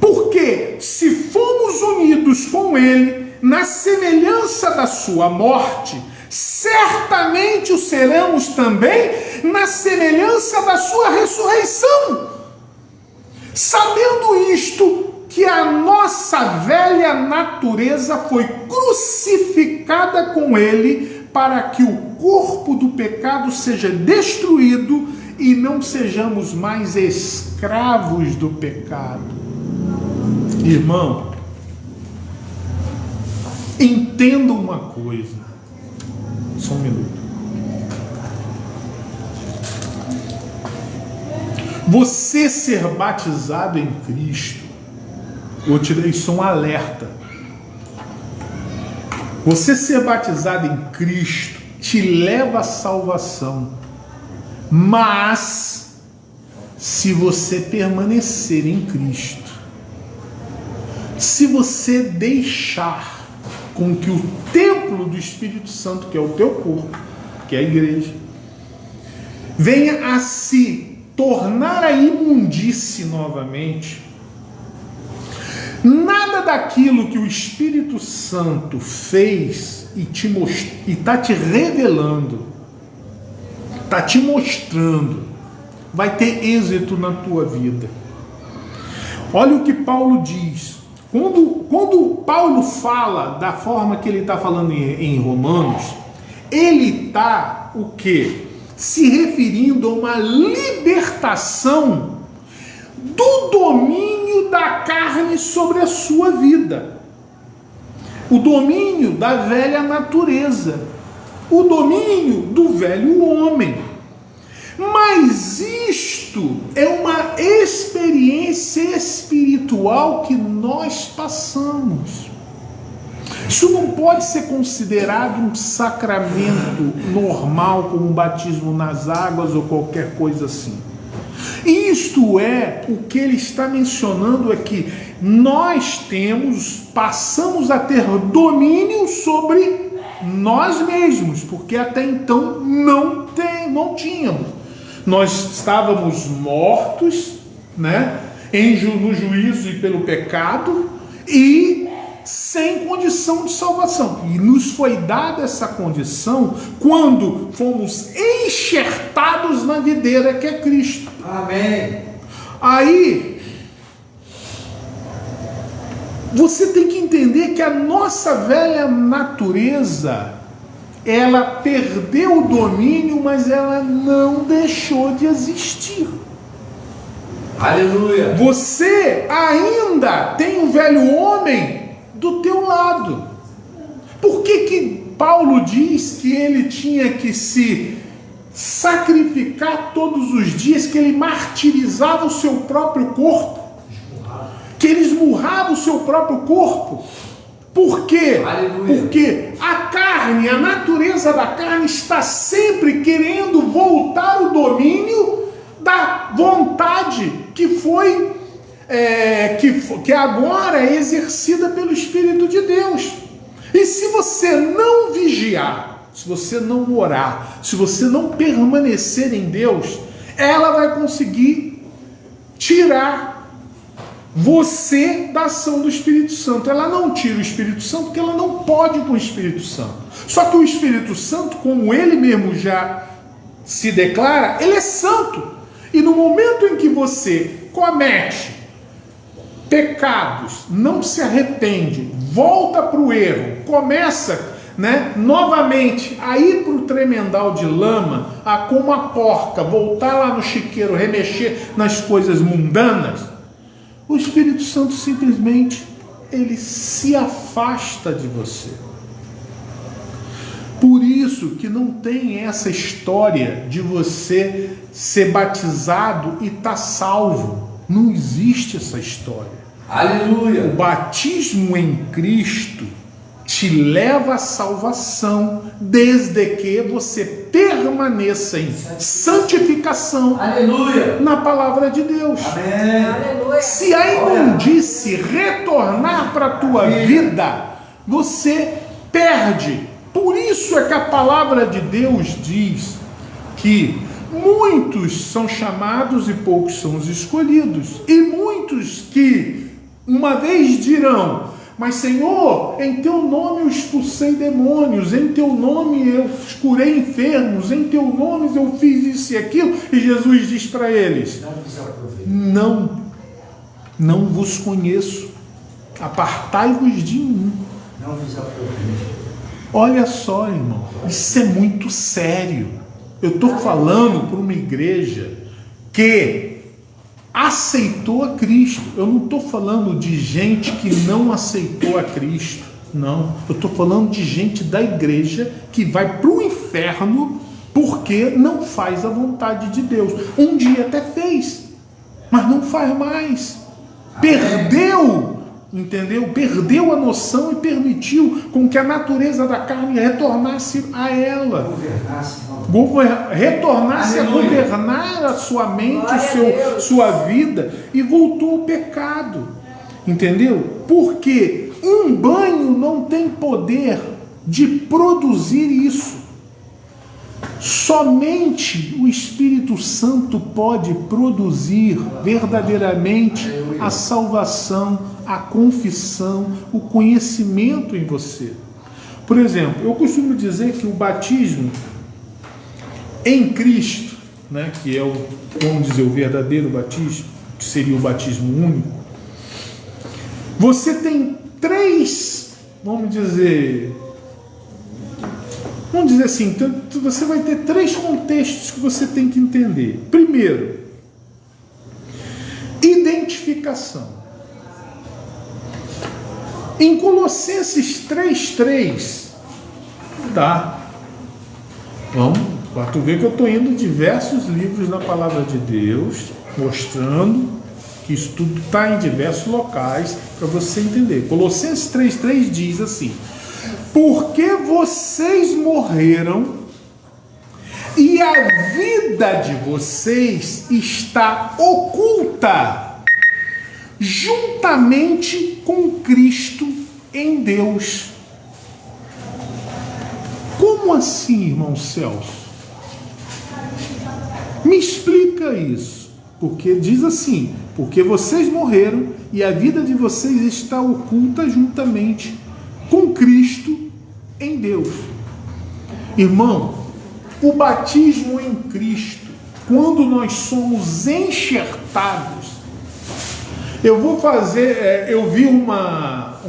S4: Porque se fomos unidos com ele na semelhança da sua morte, certamente o seremos também na semelhança da sua ressurreição. Sabendo isto, que a nossa velha natureza foi crucificada com ele, para que o corpo do pecado seja destruído e não sejamos mais escravos do pecado. Irmão, entenda uma coisa. Só um minuto. Você ser batizado em Cristo, eu te dei isso um alerta. Você ser batizado em Cristo te leva à salvação. Mas, se você permanecer em Cristo, se você deixar com que o templo do Espírito Santo, que é o teu corpo, que é a igreja, venha a se tornar a imundície novamente, nada daquilo que o Espírito Santo fez e está te revelando, está te mostrando, vai ter êxito na tua vida. Olha o que Paulo diz. Quando Paulo fala da forma que ele está falando em Romanos, ele está o quê? Se referindo a uma libertação do domínio da carne sobre a sua vida. O domínio da velha natureza. O domínio do velho homem. Mas isto é uma experiência espiritual que nós passamos. Isso não pode ser considerado um sacramento normal, como um batismo nas águas ou qualquer coisa assim. Isto é o que ele está mencionando aqui. Nós passamos a ter domínio sobre nós mesmos, porque até então não tínhamos. Nós estávamos mortos, né, no juízo e pelo pecado, e sem condição de salvação. E nos foi dada essa condição quando fomos enxertados na videira que é Cristo.
S1: Amém.
S4: Aí, você tem que entender que a nossa velha natureza, ela perdeu o domínio, mas ela não deixou de existir.
S1: Aleluia.
S4: Você ainda tem o velho homem do teu lado. Por que Paulo diz que ele tinha que se sacrificar todos os dias, que ele martirizava o seu próprio corpo, que ele esmurrava o seu próprio corpo? Por quê?
S1: Aleluia.
S4: Porque a carne, a natureza da carne está sempre querendo voltar o domínio da vontade que foi que agora é exercida pelo Espírito de Deus. E se você não vigiar, se você não orar, se você não permanecer em Deus, ela vai conseguir tirar você da ação do Espírito Santo. Ela não tira o Espírito Santo porque ela não pode com o Espírito Santo. Só que o Espírito Santo, como ele mesmo já se declara, ele é santo. E no momento em que você comete pecados, não se arrepende, volta para o erro, começa, novamente a ir para o tremendal de lama, a como uma porca, voltar lá no chiqueiro, remexer nas coisas mundanas, o Espírito Santo simplesmente ele se afasta de você. Por isso que não tem essa história de você ser batizado e estar salvo. Não existe essa história.
S1: Aleluia.
S4: O batismo em Cristo te leva à salvação, desde que você permaneça em santificação.
S1: Aleluia.
S4: Na palavra de Deus.
S1: Amém.
S3: Aleluia.
S4: Se a imundície retornar para a tua vida, você perde. Por isso é que a palavra de Deus diz que muitos são chamados e poucos são os escolhidos. E muitos que uma vez dirão: mas Senhor, em teu nome eu expulsei demônios, em teu nome eu curei enfermos, em teu nome eu fiz isso e aquilo. E Jesus diz para eles: não vos conheço, apartai-vos de mim.
S1: Não vos aproveite.
S4: Olha só, irmão, isso é muito sério. Eu estou falando para uma igreja que aceitou a Cristo. Eu não estou falando de gente que não aceitou a Cristo. Não. Eu estou falando de gente da igreja que vai para o inferno porque não faz a vontade de Deus. Um dia até fez, mas não faz mais. Perdeu, entendeu? Perdeu a noção e permitiu com que a natureza da carne retornasse a ela. Retornasse a governar a sua mente, sua vida, e voltou ao pecado. Entendeu? Porque um banho não tem poder de produzir isso. Somente o Espírito Santo pode produzir verdadeiramente a salvação, a confissão, o conhecimento em você. Por exemplo, eu costumo dizer que o batismo em Cristo, né, que é vamos dizer, o verdadeiro batismo, que seria o batismo único, você tem três, vamos dizer assim, você vai ter três contextos que você tem que entender. Primeiro, identificação. Em Colossenses 3:3, tá? Vamos, para tu ver que eu estou indo em diversos livros na Palavra de Deus, mostrando que isso tudo está em diversos locais, para você entender. Colossenses 3:3 diz assim: porque vocês morreram e a vida de vocês está oculta juntamente com Cristo em Deus. Como assim, irmão Celso? Me explica isso. Porque diz assim: porque vocês morreram e a vida de vocês está oculta juntamente com Cristo em Deus. Irmão, o batismo em Cristo, quando nós somos enxertados, eu vou fazer, eu vi uma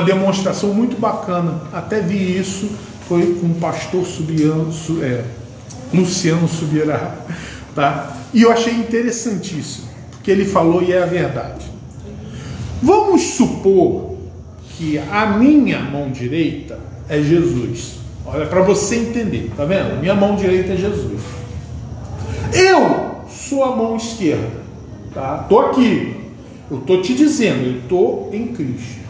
S4: demonstração muito bacana, até vi isso, foi com o pastor Luciano Subirá, tá? E eu achei interessantíssimo, porque ele falou e é a verdade. Vamos supor que a minha mão direita é Jesus. Olha, para você entender, tá vendo? Minha mão direita é Jesus. Eu sou a mão esquerda, tá? Tô aqui. Eu tô te dizendo, eu tô em Cristo.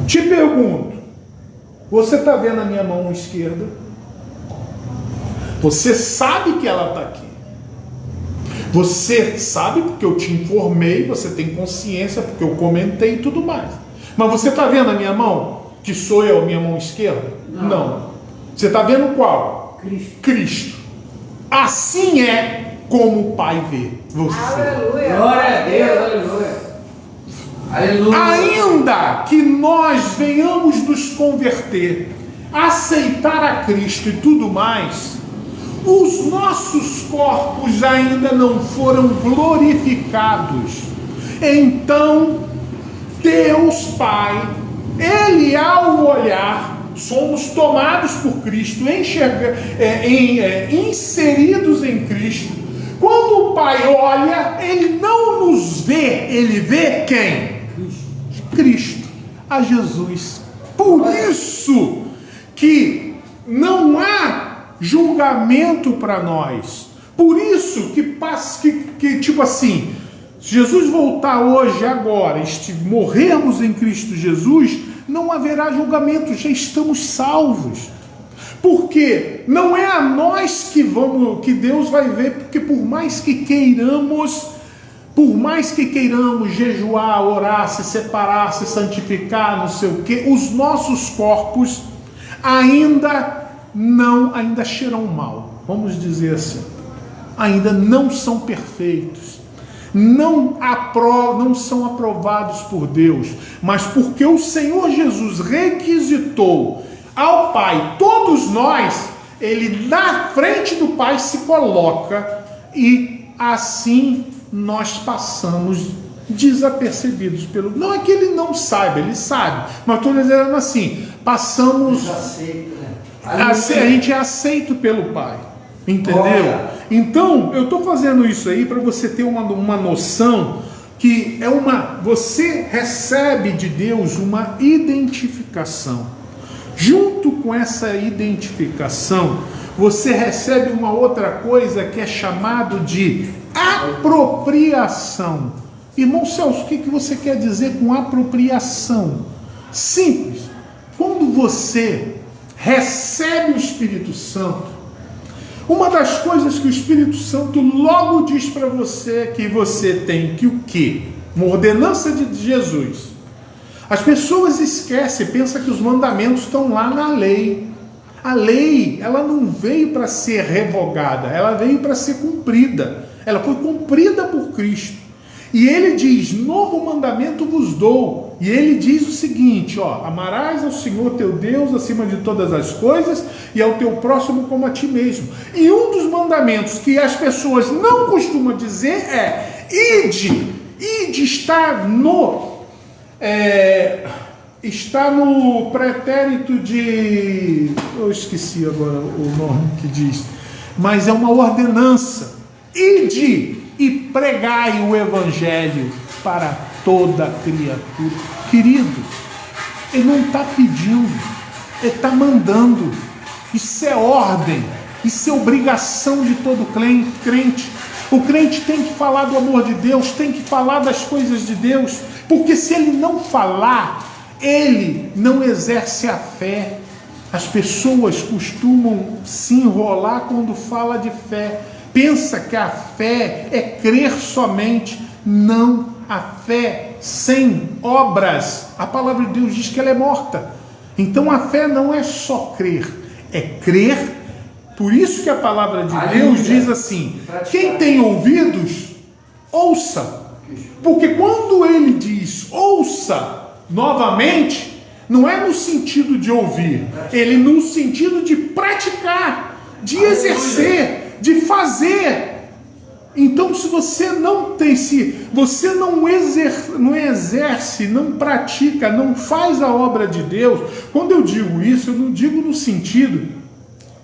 S4: Te pergunto, você tá vendo a minha mão esquerda? Você sabe que ela tá aqui. Você sabe porque eu te informei, você tem consciência porque eu comentei e tudo mais. Mas você está vendo a minha mão? Que sou eu, minha mão esquerda? Não. Você está vendo qual? Cristo. Assim é como o Pai vê você.
S3: Aleluia.
S1: Glória a Deus, aleluia. Aleluia.
S4: Ainda que nós venhamos nos converter, aceitar a Cristo e tudo mais, os nossos corpos ainda não foram glorificados. Então, Deus Pai, Ele ao olhar, somos tomados por Cristo, inseridos em Cristo. Quando o Pai olha, Ele não nos vê, Ele vê quem? Cristo, a Jesus. Por isso que não há julgamento para nós. Por isso que tipo assim, se Jesus voltar hoje, agora, morrermos em Cristo Jesus, não haverá julgamento, já estamos salvos. Porque não é a nós que Deus vai ver, porque por mais que queiramos jejuar, orar, se separar, se santificar, não sei o que, os nossos corpos ainda cheiram mal, vamos dizer assim, ainda não são perfeitos, não são aprovados por Deus, mas porque o Senhor Jesus requisitou ao Pai, todos nós, Ele na frente do Pai se coloca, e assim nós passamos desapercebidos pelo... Não é que Ele não saiba, Ele sabe, mas estou dizendo assim, passamos A gente é aceito pelo Pai. Entendeu?
S1: Olha.
S4: Então, eu estou fazendo isso aí para você ter uma noção que você recebe de Deus uma identificação. Junto com essa identificação, você recebe uma outra coisa que é chamado de apropriação. Irmão Celso, o que você quer dizer com apropriação? Simples. Quando você recebe o Espírito Santo, uma das coisas que o Espírito Santo logo diz para você que você tem que o quê? Uma ordenança de Jesus. As pessoas esquecem, pensam que os mandamentos estão lá na lei. A lei, ela não veio para ser revogada, ela veio para ser cumprida. Ela foi cumprida por Cristo. E ele diz, novo mandamento vos dou. E ele diz o seguinte, amarás ao Senhor teu Deus acima de todas as coisas e ao teu próximo como a ti mesmo. E um dos mandamentos que as pessoas não costumam dizer é, ide está no pretérito de... Eu esqueci agora o nome que diz. Mas é uma ordenança. Ide e pregai o Evangelho para toda criatura. Querido, ele não está pedindo, ele está mandando. Isso é ordem, isso é obrigação de todo crente. O crente tem que falar do amor de Deus, tem que falar das coisas de Deus, porque se ele não falar, ele não exerce a fé. As pessoas costumam se enrolar quando fala de fé. Pensa que a fé é crer somente. Não, a fé sem obras, a palavra de Deus diz que ela é morta. Então a fé não é só crer, é crer. Por isso que a palavra de Deus diz assim, quem tem ouvidos, ouça. Porque quando ele diz ouça novamente, não é no sentido de ouvir, ele no sentido de praticar, de exercer, de fazer. Então, se você não tem, se você não exerce, não pratica, não faz a obra de Deus, quando eu digo isso, eu não digo no sentido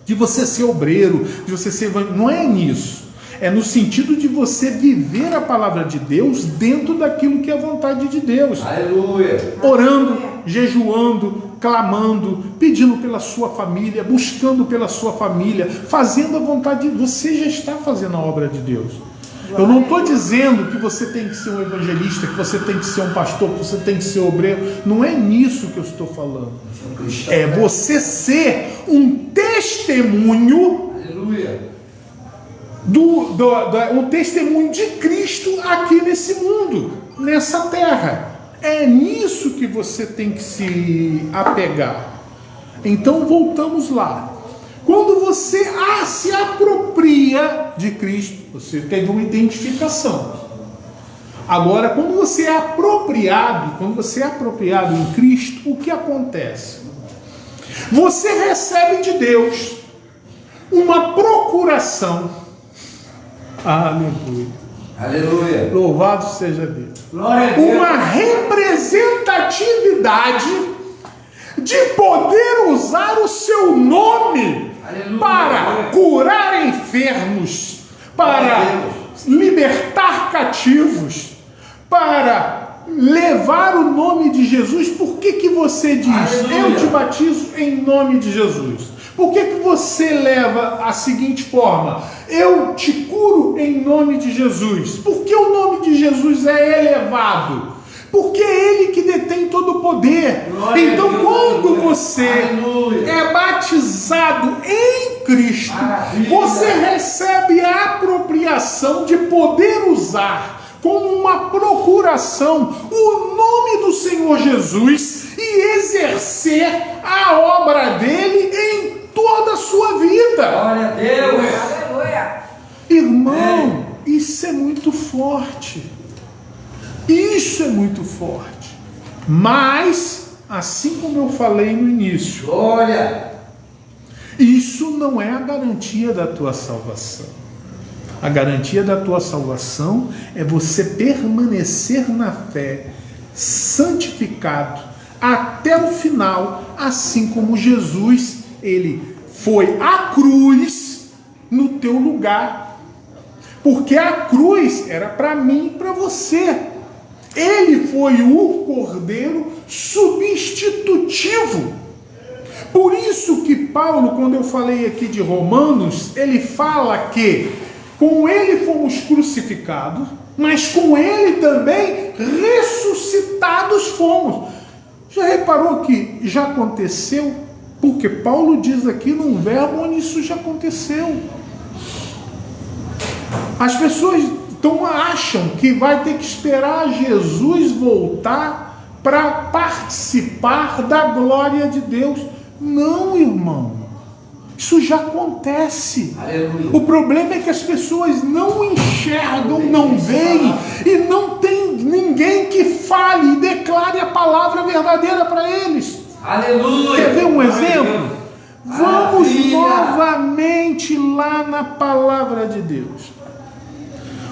S4: de você ser obreiro, de você ser, não é nisso. É no sentido de você viver a palavra de Deus dentro daquilo que é a vontade de Deus.
S1: Aleluia.
S4: Orando, jejuando, clamando, pedindo pela sua família, buscando pela sua família, fazendo a vontade de Deus. Você já está fazendo a obra de Deus. Eu não estou dizendo que você tem que ser um evangelista, que você tem que ser um pastor, que você tem que ser obreiro. Não é nisso que eu estou falando. É você ser um testemunho.
S1: Aleluia.
S4: Um testemunho de Cristo aqui nesse mundo, nessa terra. É nisso que você tem que se apegar. Então voltamos lá. Quando você se apropria de Cristo, você teve uma identificação. Agora, quando você é apropriado em Cristo, o que acontece? Você recebe de Deus uma procuração. Aleluia.
S1: Aleluia.
S4: Louvado seja Deus.
S1: Glória a Deus.
S4: Uma representatividade de poder usar o seu nome. Aleluia. Para curar enfermos, para libertar cativos, para levar o nome de Jesus. Por que você diz, aleluia, eu te batizo em nome de Jesus? Por que você leva a seguinte forma, eu te curo em nome de Jesus? Porque o nome de Jesus é elevado, porque é Ele que detém todo o poder. Glória então Deus, quando aleluia, você aleluia, é batizado em Cristo, maravilha, você recebe a apropriação de poder usar como uma procuração o nome do Senhor Jesus e exercer a obra dele em toda a sua vida.
S1: Glória a Deus.
S3: Aleluia.
S4: Irmão, isso é muito forte. Isso é muito forte. Mas, assim como eu falei no início,
S1: glória,
S4: isso não é a garantia da tua salvação. A garantia da tua salvação é você permanecer na fé, santificado, até o final, assim como Jesus ele foi à cruz no teu lugar. Porque a cruz era para mim e para você. Ele foi o cordeiro substitutivo. Por isso que Paulo, quando eu falei aqui de Romanos, ele fala que com ele fomos crucificados, mas com ele também ressuscitados fomos. Já reparou que já aconteceu? Porque Paulo diz aqui num verbo onde isso já aconteceu. As pessoas acham que vai ter que esperar Jesus voltar para participar da glória de Deus. Não, irmão. Isso já acontece. Aleluia. O problema é que as pessoas não enxergam, não veem, e não tem ninguém que fale e declare a palavra verdadeira para eles. Aleluia. Quer ver um exemplo? Vamos novamente lá na palavra de Deus.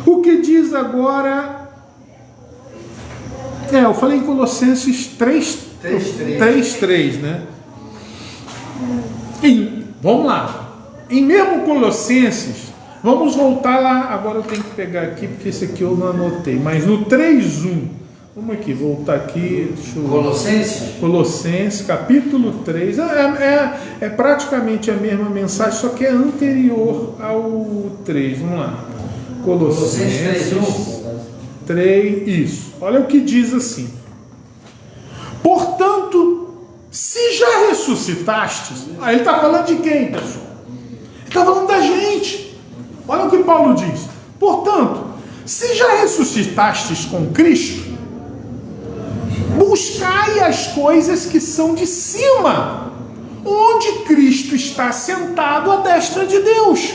S4: O que diz agora? Eu falei em Colossenses 3:3, né? Vamos lá. Em mesmo Colossenses, vamos voltar lá. Agora eu tenho que pegar aqui, porque esse aqui eu não anotei. Mas no 3:1. Vamos aqui, voltar aqui. Colossenses, capítulo 3. É praticamente a mesma mensagem, só que é anterior ao 3. Vamos lá. Colossenses 3, isso. Olha o que diz assim: portanto, se já ressuscitastes, aí ele está falando de quem, pessoal? Ele está falando da gente. Olha o que Paulo diz: portanto, se já ressuscitastes com Cristo, buscai as coisas que são de cima, onde Cristo está sentado à destra de Deus.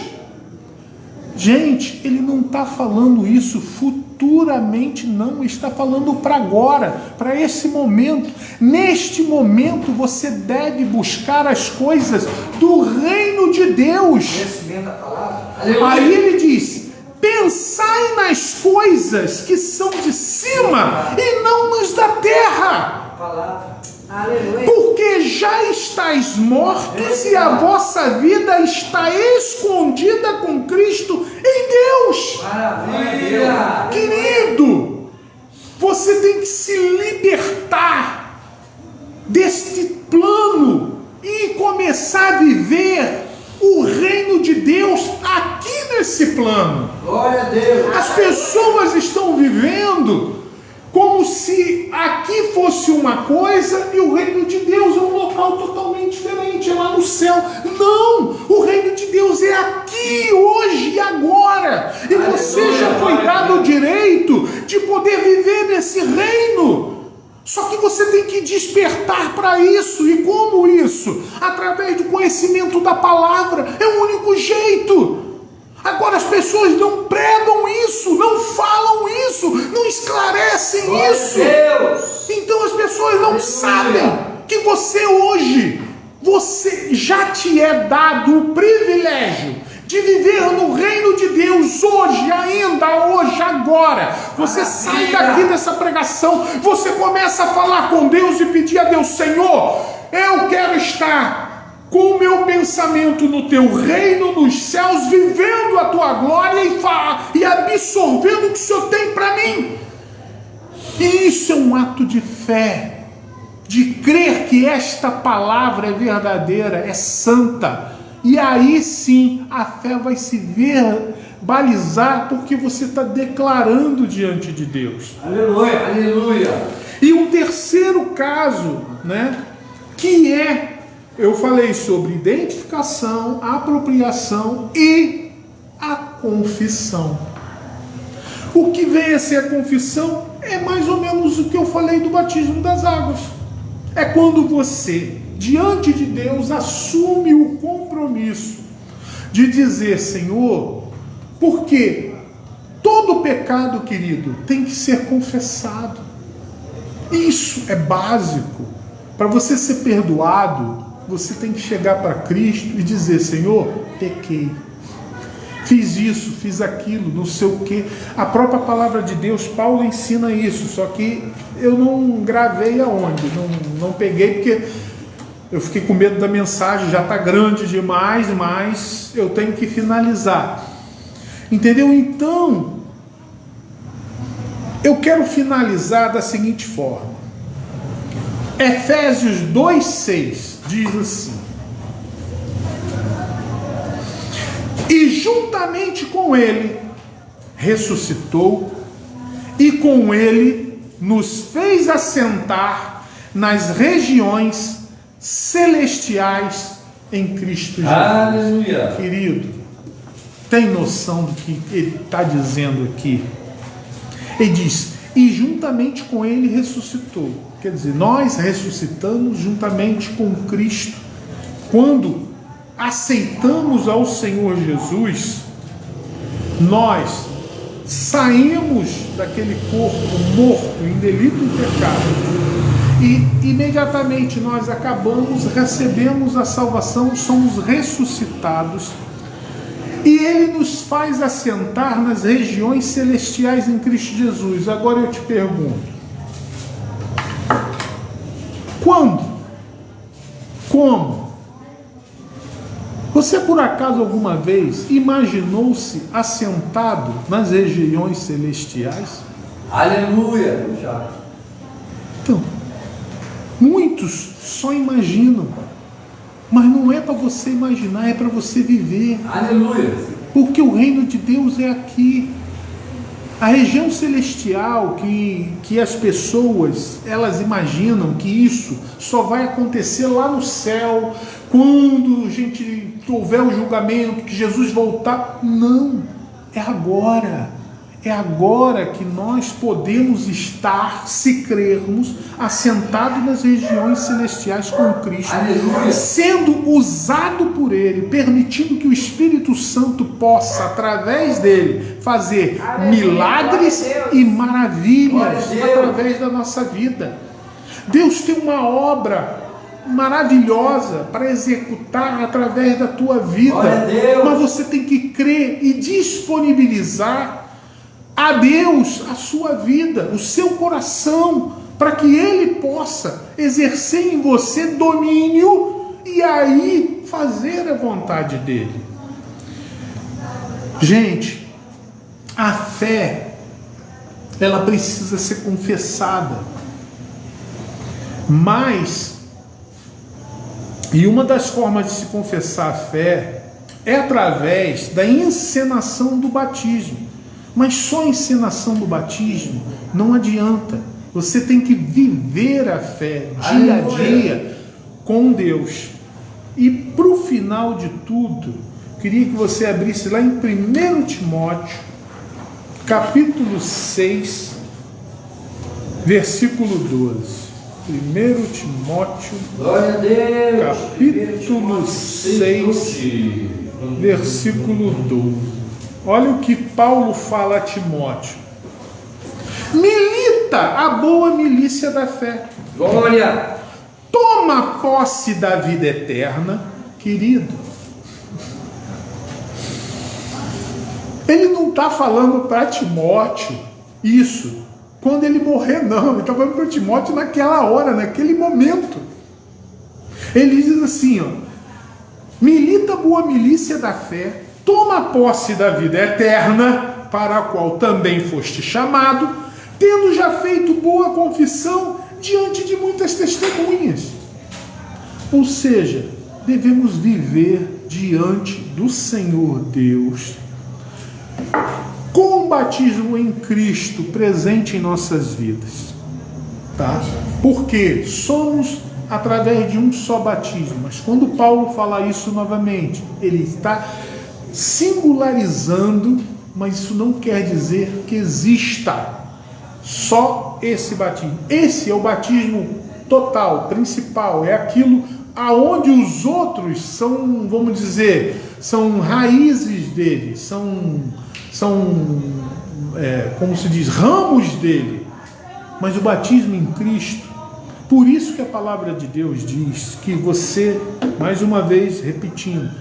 S4: Gente, ele não está falando isso futuramente, não. Está falando para agora, para esse momento. Neste momento você deve buscar as coisas do reino de Deus. Aí ele diz: pensai nas coisas que são de cima e não nas da terra. Porque já estáis mortos e a vossa vida está escondida com Cristo em Deus. Maravilha. Querido, você tem que se libertar deste plano e começar a viver o reino de Deus aqui nesse plano. Glória a Deus. As pessoas estão vivendo como se aqui fosse uma coisa e o reino de Deus é um local totalmente diferente, é lá no céu. Não! O reino de Deus é aqui, hoje e agora. E você já foi dado o direito de poder viver nesse reino. Só que você tem que despertar para isso. E como isso? Através do conhecimento da palavra. É o único jeito. Agora as pessoas não pregam isso, não falam isso, não esclarecem isso. Então as pessoas não sabem que você hoje, você já te é dado o privilégio de viver no reino de Deus hoje, ainda hoje, agora. Você sai daqui dessa pregação, você começa a falar com Deus e pedir a Deus: Senhor, eu quero estar com o meu pensamento no teu reino, nos céus, vivendo a tua glória e absorvendo o que o Senhor tem para mim. E isso é um ato de fé, de crer que esta palavra é verdadeira, é santa. E aí sim a fé vai se verbalizar, porque você está declarando diante de Deus. Aleluia, aleluia. E um terceiro caso, né, que é, eu falei sobre identificação, apropriação e a confissão. O que vem a ser a confissão é mais ou menos o que eu falei do batismo das águas. É quando você, diante de Deus, assume o compromisso de dizer: Senhor, porque todo pecado, querido, tem que ser confessado. Isso é básico. Para você ser perdoado, você tem que chegar para Cristo e dizer: Senhor, pequei, fiz isso, fiz aquilo, não sei o que. A própria palavra de Deus, Paulo ensina isso, só que eu não gravei aonde, não peguei, porque Eu fiquei com medo da mensagem, já está grande demais, mas eu tenho que finalizar. Entendeu? Então, eu quero finalizar da seguinte forma. Efésios 2,6 diz assim: e juntamente com ele ressuscitou, e com ele nos fez assentar nas regiões celestiais em Cristo Jesus.
S1: Aleluia.
S4: Querido, tem noção do que ele está dizendo aqui? Ele diz, e juntamente com ele ressuscitou. Quer dizer, nós ressuscitamos juntamente com Cristo. Quando aceitamos ao Senhor Jesus, nós saímos daquele corpo morto em delito e pecado, e imediatamente nós recebemos a salvação, somos ressuscitados, e Ele nos faz assentar nas regiões celestiais em Cristo Jesus. Agora eu te pergunto, quando? Como? Você por acaso alguma vez imaginou-se assentado nas regiões celestiais?
S1: Aleluia.
S4: Então, muitos só imaginam, mas não é para você imaginar, é para você viver.
S1: Aleluia.
S4: Porque o reino de Deus é aqui. A região celestial que as pessoas, elas imaginam que isso só vai acontecer lá no céu, quando a gente houver o julgamento, que Jesus voltar. Não, é agora. É agora que nós podemos estar, se crermos, assentados nas regiões celestiais com Cristo.
S1: Aleluia.
S4: Sendo usado por Ele, permitindo que o Espírito Santo possa, através dele, fazer milagres e maravilhas através da nossa vida. Deus tem uma obra maravilhosa para executar através da tua vida, mas você tem que crer e disponibilizar a Deus a sua vida, o seu coração, para que Ele possa exercer em você domínio e aí fazer a vontade dEle. Gente, a fé, ela precisa ser confessada, e uma das formas de se confessar a fé é através da encenação do batismo. Mas só a encenação do batismo não adianta. Você tem que viver a fé dia a dia com Deus. E para o final de tudo, queria que você abrisse lá em 1 Timóteo, capítulo 6, versículo 12. 1 Timóteo,
S1: Glória a Deus.
S4: capítulo 6, versículo 12. Olha o que Paulo fala a Timóteo. Milita a boa milícia da fé.
S1: Glória.
S4: Toma posse da vida eterna, querido. Ele não está falando para Timóteo isso quando ele morrer, não. Ele está falando para Timóteo naquela hora, naquele momento. Ele diz assim, ó, milita a boa milícia da fé, toma posse da vida eterna, para a qual também foste chamado, tendo já feito boa confissão diante de muitas testemunhas. Ou seja, devemos viver diante do Senhor Deus, com o batismo em Cristo presente em nossas vidas. Tá? Porque somos através de um só batismo. Mas quando Paulo fala isso novamente, ele está singularizando, mas isso não quer dizer que exista só esse batismo. Esse é o batismo total, principal, é aquilo aonde os outros são, vamos dizer, são raízes dele, são como se diz, ramos dele. Mas o batismo em Cristo, por isso que a palavra de Deus diz que você, mais uma vez repetindo,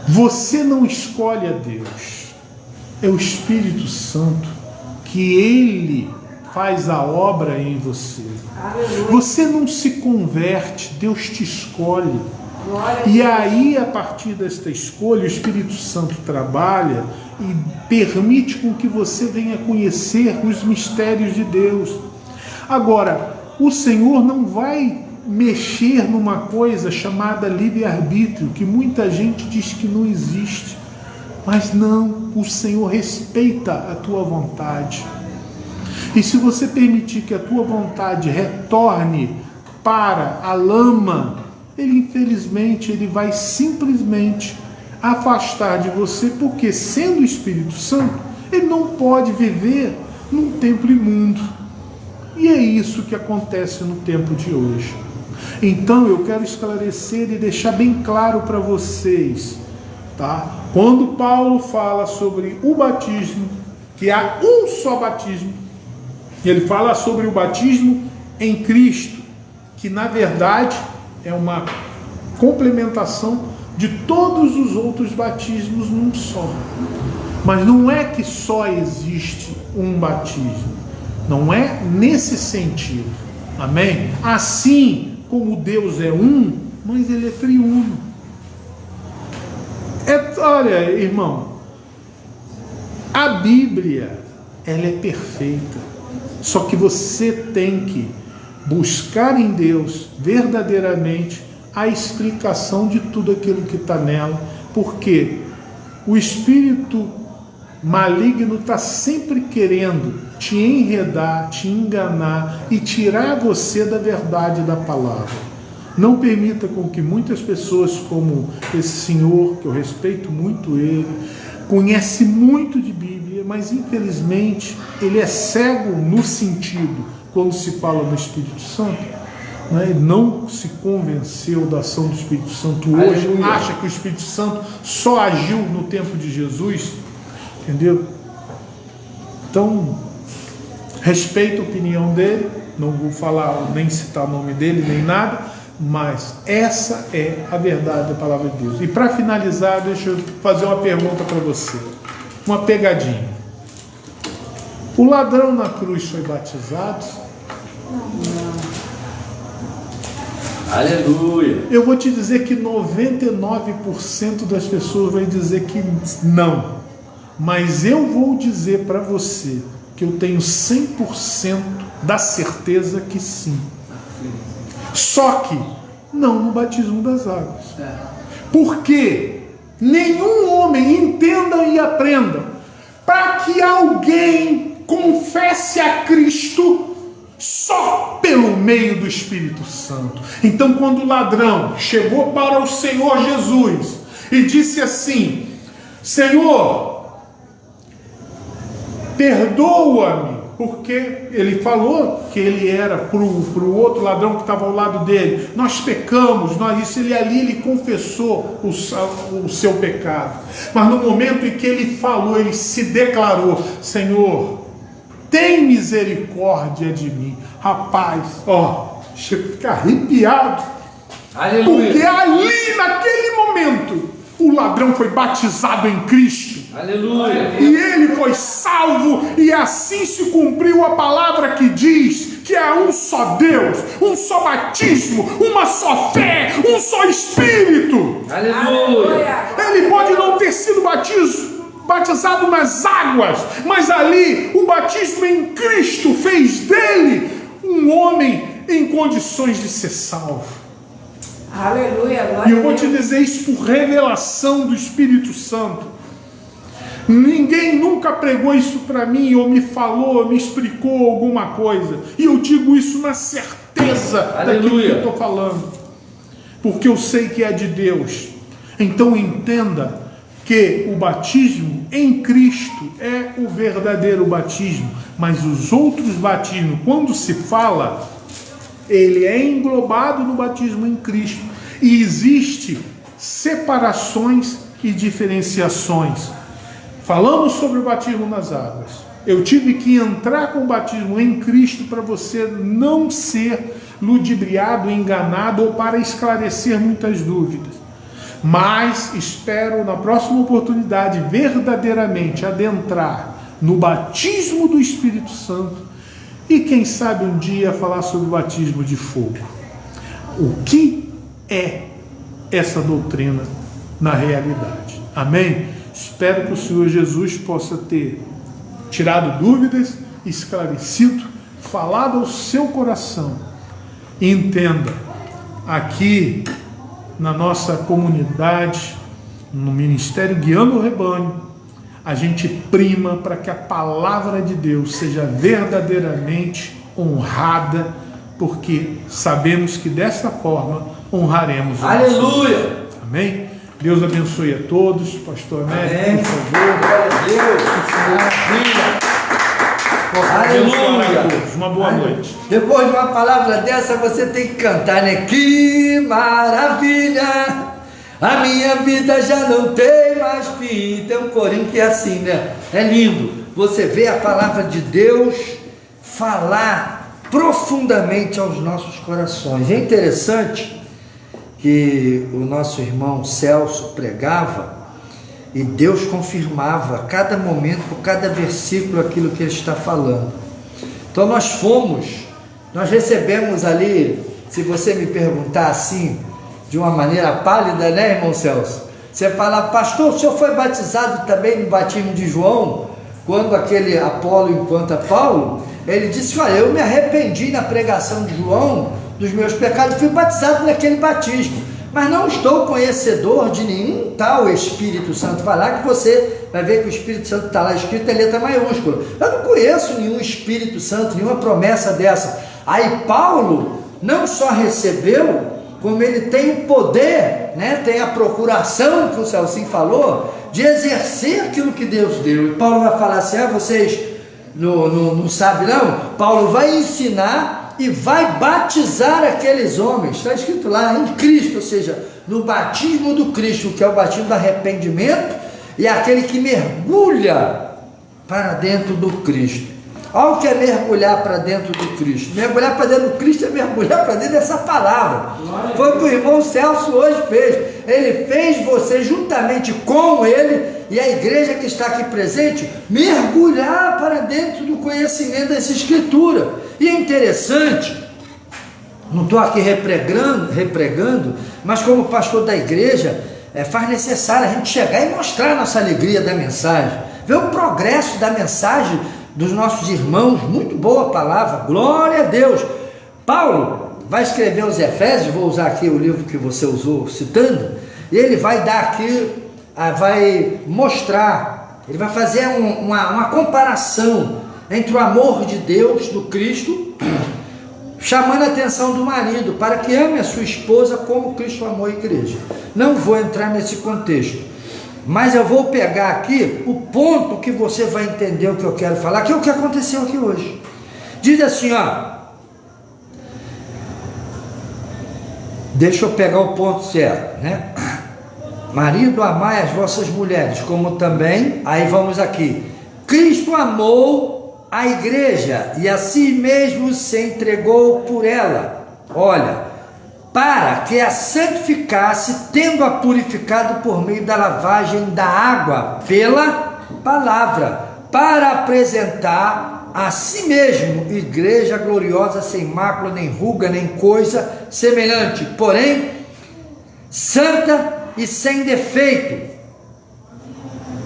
S4: você não escolhe a Deus, é o Espírito Santo que Ele faz a obra em você.
S3: Aleluia.
S4: Você não se converte, Deus te escolhe.
S3: Glória a
S4: E
S3: Deus.
S4: aí, a partir desta escolha, o Espírito Santo trabalha e permite com que você venha conhecer os mistérios de Deus. Agora, o Senhor não vai mexer numa coisa chamada livre-arbítrio, que muita gente diz que não existe. Mas não, o Senhor respeita a tua vontade. E se você permitir que a tua vontade retorne para a lama, ele vai simplesmente afastar de você, porque sendo o Espírito Santo, ele não pode viver num templo imundo. E é isso que acontece no tempo de hoje. Então eu quero esclarecer e deixar bem claro para vocês, tá? Quando Paulo fala sobre o batismo, que há um só batismo, ele fala sobre o batismo em Cristo, que na verdade é uma complementação de todos os outros batismos num só. Mas não é que só existe um batismo. Não é nesse sentido. Amém? Assim como Deus é um, mas ele é triuno. Olha, irmão, a Bíblia, ela é perfeita. Só que você tem que buscar em Deus verdadeiramente a explicação de tudo aquilo que está nela, porque o espírito maligno está sempre querendo te enredar, te enganar e tirar você da verdade da palavra. Não permita com que muitas pessoas, como esse senhor, que eu respeito muito ele, conhece muito de Bíblia, mas infelizmente ele é cego no sentido, quando se fala no Espírito Santo, né? Ele não se convenceu da ação do Espírito Santo hoje. Aleluia. Acha que o Espírito Santo só agiu no tempo de Jesus, entendeu? Então, respeito a opinião dele, não vou falar, nem citar o nome dele, nem nada, mas essa é a verdade da palavra de Deus. E para finalizar, deixa eu fazer uma pergunta para você, uma pegadinha. O ladrão na cruz foi batizado?
S3: Não.
S1: Aleluia.
S4: Eu vou te dizer que 99% das pessoas vai dizer que não. Mas eu vou dizer para você que eu tenho 100% da certeza que sim. Só que não no batismo das águas. Porque nenhum homem, entenda e aprenda, para que alguém confesse a Cristo só pelo meio do Espírito Santo. Então, quando o ladrão chegou para o Senhor Jesus e disse assim: Senhor, perdoa-me, porque ele falou que ele era para o outro ladrão que estava ao lado dele, nós pecamos, ele confessou o seu pecado. Mas no momento em que ele falou, ele se declarou: Senhor, tem misericórdia de mim. Rapaz, chega a ficar arrepiado. Aleluia. Porque ali, naquele momento, o ladrão foi batizado em Cristo.
S1: Aleluia.
S4: E ele foi salvo, e assim se cumpriu a palavra que diz que há um só Deus, um só batismo, uma só fé, um só Espírito.
S1: Aleluia.
S4: Ele pode não ter sido batizado nas águas, mas ali o batismo em Cristo fez dele um homem em condições de ser salvo.
S3: Aleluia.
S4: E eu vou te dizer isso por revelação do Espírito Santo. Ninguém nunca pregou isso para mim, ou me falou, ou me explicou alguma coisa, e eu digo isso na certeza daquilo que eu estou falando, porque eu sei que é de Deus. Então entenda que o batismo em Cristo é o verdadeiro batismo, mas os outros batismos, quando se fala, ele é englobado no batismo em Cristo, e existe separações e diferenciações. Falamos sobre o batismo nas águas. Eu tive que entrar com o batismo em Cristo para você não ser ludibriado, enganado, ou para esclarecer muitas dúvidas. Mas espero na próxima oportunidade verdadeiramente adentrar no batismo do Espírito Santo E quem sabe um dia falar sobre o batismo de fogo. O que é essa doutrina na realidade? Amém? Espero que o Senhor Jesus possa ter tirado dúvidas, esclarecido, falado ao seu coração. E entenda, aqui na nossa comunidade, no Ministério Guiando o Rebanho, a gente prima para que a palavra de Deus seja verdadeiramente honrada, porque sabemos que dessa forma honraremos o
S1: Aleluia!
S4: Deus. Amém? Deus abençoe a todos. Pastor Américo, por favor.
S1: Glória a Deus! Aleluia!
S4: Uma boa noite.
S1: Depois de uma palavra dessa, você tem que cantar, né? Que maravilha! A minha vida já não tem mais fim. Tem um corinho que é assim, né? É lindo. Você vê a palavra de Deus falar profundamente aos nossos corações. É interessante que o nosso irmão Celso pregava e Deus confirmava a cada momento, cada versículo, aquilo que ele está falando. Então nós recebemos ali, se você me perguntar assim, de uma maneira pálida, né, irmão Celso? Você fala, pastor, o senhor foi batizado também no batismo de João? Quando aquele Apolo encontra Paulo, ele disse, olha, eu me arrependi na pregação de João dos meus pecados, fui batizado naquele batismo, mas não estou conhecedor de nenhum tal Espírito Santo. Vai lá que você vai ver que o Espírito Santo está lá escrito em letra maiúscula. Eu não conheço nenhum Espírito Santo, nenhuma promessa dessa. Aí Paulo não só recebeu, como ele tem o poder, né? Tem a procuração, que o Celcinho falou, de exercer aquilo que Deus deu. E Paulo vai falar assim, vocês não sabem não? Paulo vai ensinar e vai batizar aqueles homens, está escrito lá, em Cristo, ou seja, no batismo do Cristo, que é o batismo do arrependimento, e é aquele que mergulha para dentro do Cristo. Olha o que é mergulhar para dentro do Cristo. Mergulhar para dentro do Cristo é mergulhar para dentro dessa palavra. Foi o que o irmão Celso hoje fez. Ele fez você, juntamente com ele e a igreja que está aqui presente, mergulhar para dentro do conhecimento dessa Escritura. E é interessante, não estou aqui repregando, mas como pastor da igreja, faz necessário a gente chegar e mostrar a nossa alegria da mensagem, ver o progresso da mensagem dos nossos irmãos. Muito boa palavra, glória a Deus. Paulo vai escrever os Efésios, vou usar aqui o livro que você usou citando, e ele vai dar aqui, vai mostrar, ele vai fazer uma comparação entre o amor de Deus, do Cristo, chamando a atenção do marido, para que ame a sua esposa como Cristo amou a igreja. Não vou entrar nesse contexto, mas eu vou pegar aqui o ponto que você vai entender o que eu quero falar, que é o que aconteceu aqui hoje. Diz assim, deixa eu pegar o ponto certo, né? Marido, amai as vossas mulheres, como também, aí vamos aqui, Cristo amou a igreja e a si mesmo se entregou por ela, olha, para que a santificasse, tendo-a purificado por meio da lavagem da água pela palavra, para apresentar a si mesmo igreja gloriosa, sem mácula, nem ruga, nem coisa semelhante, porém santa e sem defeito.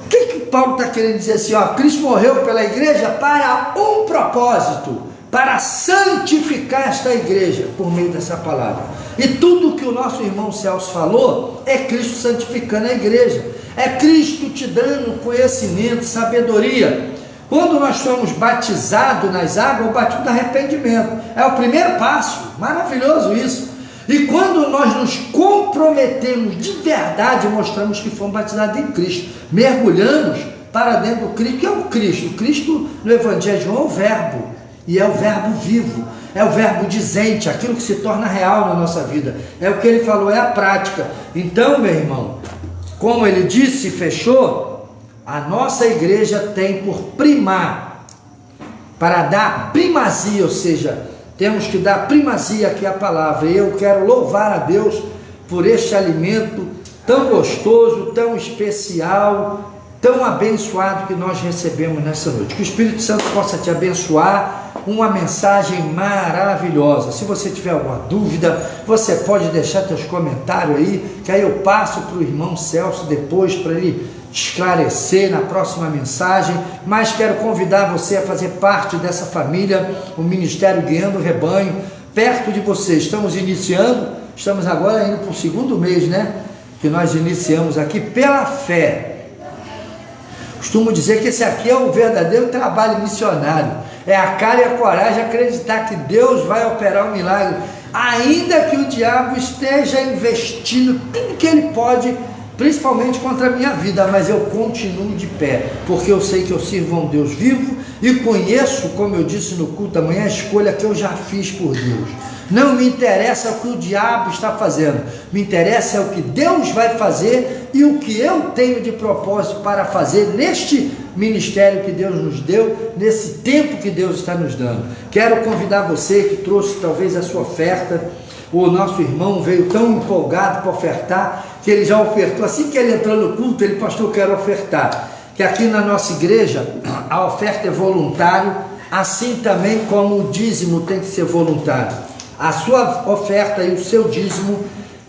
S1: O que Paulo está querendo dizer assim? Cristo morreu pela igreja para um propósito, para santificar esta igreja por meio dessa palavra. E tudo que o nosso irmão Celso falou é Cristo santificando a igreja, é Cristo te dando conhecimento, sabedoria. Quando nós somos batizados nas águas, o batismo do arrependimento é o primeiro passo, maravilhoso isso. E quando nós nos comprometemos de verdade, mostramos que fomos batizados em Cristo, mergulhamos para dentro do Cristo. Que é o Cristo? O Cristo no Evangelho de João é o verbo, e é o verbo vivo, é o verbo dizente, aquilo que se torna real na nossa vida, é o que ele falou, é a prática. Então, meu irmão, como ele disse e fechou, a nossa igreja tem por primar, para dar primazia, ou seja, temos que dar primazia aqui à palavra. E eu quero louvar a Deus por este alimento tão gostoso, tão especial, tão abençoado que nós recebemos nessa noite. Que o Espírito Santo possa te abençoar uma mensagem maravilhosa. Se você tiver alguma dúvida, você pode deixar seus comentários aí, que aí eu passo para o irmão Celso depois para ele esclarecer na próxima mensagem. Mas quero convidar você a fazer parte dessa família, o Ministério Guiando o Rebanho, perto de você. Estamos agora indo para o 2º mês, né? Que nós iniciamos aqui pela fé. Costumo dizer que esse aqui é o verdadeiro trabalho missionário. É a cara e a coragem de acreditar que Deus vai operar um milagre, ainda que o diabo esteja investindo tudo que ele pode, principalmente contra a minha vida, mas eu continuo de pé, porque eu sei que eu sirvo a um Deus vivo e conheço, como eu disse no culto amanhã, a escolha que eu já fiz por Deus. Não me interessa o que o diabo está fazendo, me interessa o que Deus vai fazer e o que eu tenho de propósito para fazer neste ministério que Deus nos deu, nesse tempo que Deus está nos dando. Quero convidar você que trouxe talvez a sua oferta. O nosso irmão veio tão empolgado para ofertar, que ele já ofertou, assim que ele entrou no culto, ele, pastor, eu quero ofertar. Que aqui na nossa igreja, a oferta é voluntário, assim também como o dízimo tem que ser voluntário. A sua oferta e o seu dízimo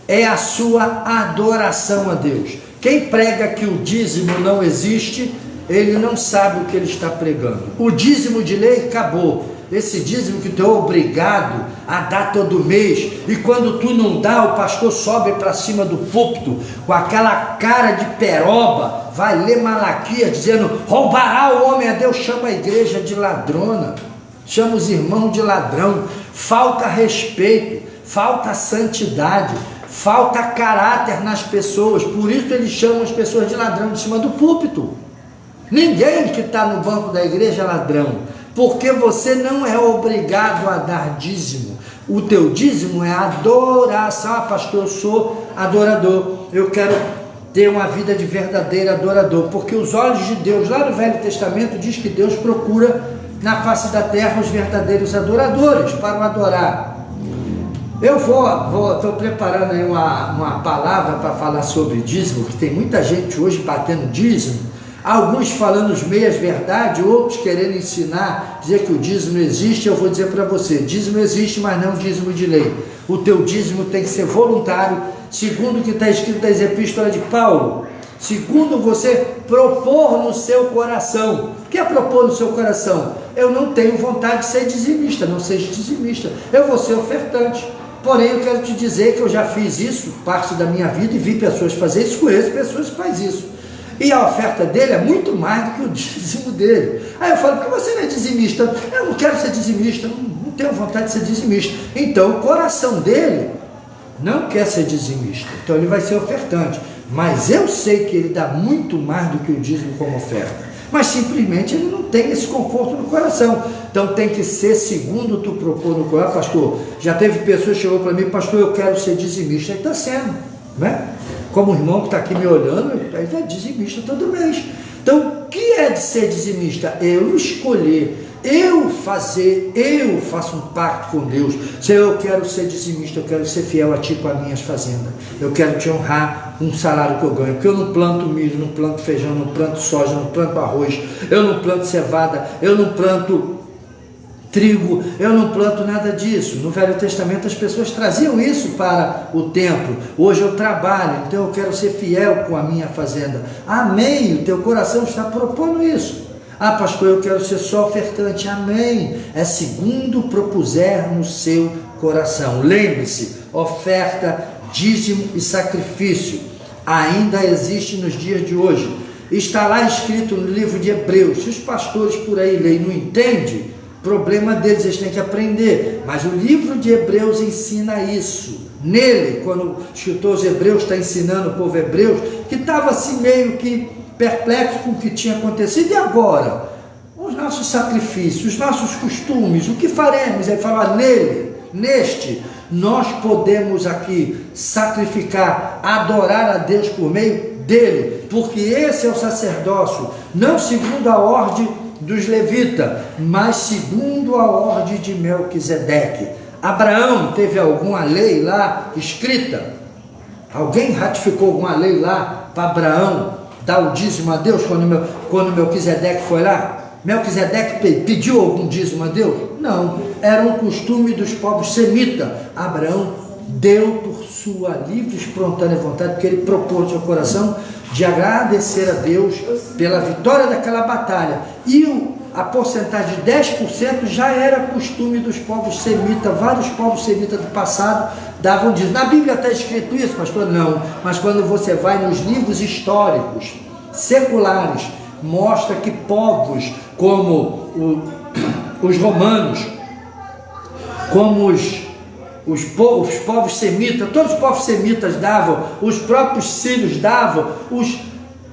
S1: é a sua adoração a Deus. Quem prega que o dízimo não existe, ele não sabe o que ele está pregando. O dízimo de lei acabou. Esse dízimo que tu é obrigado a dar todo mês, e quando tu não dá, o pastor sobe para cima do púlpito com aquela cara de peroba, vai ler Malaquias dizendo: roubará o homem a Deus. Chama a igreja de ladrona, chama os irmãos de ladrão. Falta respeito, falta santidade, falta caráter nas pessoas. Por isso eles chamam as pessoas de ladrão de cima do púlpito. Ninguém que está no banco da igreja é ladrão, porque você não é obrigado a dar dízimo. O teu dízimo é adoração. Ah, pastor, eu sou adorador, eu quero ter uma vida de verdadeiro adorador, porque os olhos de Deus, lá no Velho Testamento, diz que Deus procura na face da terra os verdadeiros adoradores para o adorar. Eu estou preparando aí uma palavra para falar sobre dízimo, que tem muita gente hoje batendo dízimo, alguns falando as meias verdades, outros querendo ensinar, dizer que o dízimo existe. Eu vou dizer para você, dízimo existe, mas não dízimo de lei. O teu dízimo tem que ser voluntário, segundo o que está escrito nas epístolas de Paulo, segundo você propor no seu coração. O que é propor no seu coração? Eu não tenho vontade de ser dizimista, não seja dizimista, eu vou ser ofertante. Porém, eu quero te dizer que eu já fiz isso, parte da minha vida, e vi pessoas fazer isso, conheço pessoas que fazem isso. E a oferta dele é muito mais do que o dízimo dele. Aí eu falo: por que você não é dizimista? Eu não quero ser dizimista, não tenho vontade de ser dizimista. Então o coração dele não quer ser dizimista, então ele vai ser ofertante. Mas eu sei que ele dá muito mais do que o dízimo como oferta. Mas simplesmente ele não tem esse conforto no coração. Então tem que ser segundo tu propor no coração. Pastor, já teve pessoas que chegou para mim: pastor, eu quero ser dizimista. Ele está sendo, né? Como o irmão que está aqui me olhando, ele é dizimista todo mês. Então, o que é de ser dizimista? Eu escolher, eu fazer, eu faço um pacto com Deus. Senhor, eu quero ser dizimista, eu quero ser fiel a Ti com as minhas fazendas. Eu quero Te honrar um salário que eu ganho, porque eu não planto milho, não planto feijão, não planto soja, não planto arroz, eu não planto cevada, eu não planto trigo, eu não planto nada disso. No Velho Testamento as pessoas traziam isso para o templo. Hoje eu trabalho, então eu quero ser fiel com a minha fazenda. Amém, o teu coração está propondo isso. Ah, pastor, eu quero ser só ofertante. Amém, é segundo propuser no seu coração. Lembre-se, oferta, dízimo e sacrifício ainda existe nos dias de hoje. Está lá escrito no livro de Hebreus. Se os pastores por aí leem e não entendem, problema deles, eles têm que aprender. Mas o livro de Hebreus ensina isso. Nele, quando o escritor dos Hebreus está ensinando o povo hebreu, que estava assim meio que perplexo com o que tinha acontecido. E agora? Os nossos sacrifícios, os nossos costumes, o que faremos? Ele fala: nele, neste, nós podemos aqui sacrificar, adorar a Deus por meio dele, porque esse é o sacerdócio, não segundo a ordem dos levitas, mas segundo a ordem de Melquisedeque. Abraão teve alguma lei lá escrita? Alguém ratificou alguma lei lá para Abraão dar o dízimo a Deus quando Melquisedeque foi lá? Melquisedeque pediu algum dízimo a Deus? Não, era um costume dos povos semitas. Abraão deu por sua livre e espontânea vontade, porque ele propôs no seu coração de agradecer a Deus pela vitória daquela batalha. E a porcentagem de 10% já era costume dos povos semitas. Vários povos semitas do passado davam dízimo. Na Bíblia está escrito isso, pastor? Não. Mas quando você vai nos livros históricos, seculares, mostra que povos como os romanos, como os povos semitas, todos os povos semitas davam, os próprios sírios davam, os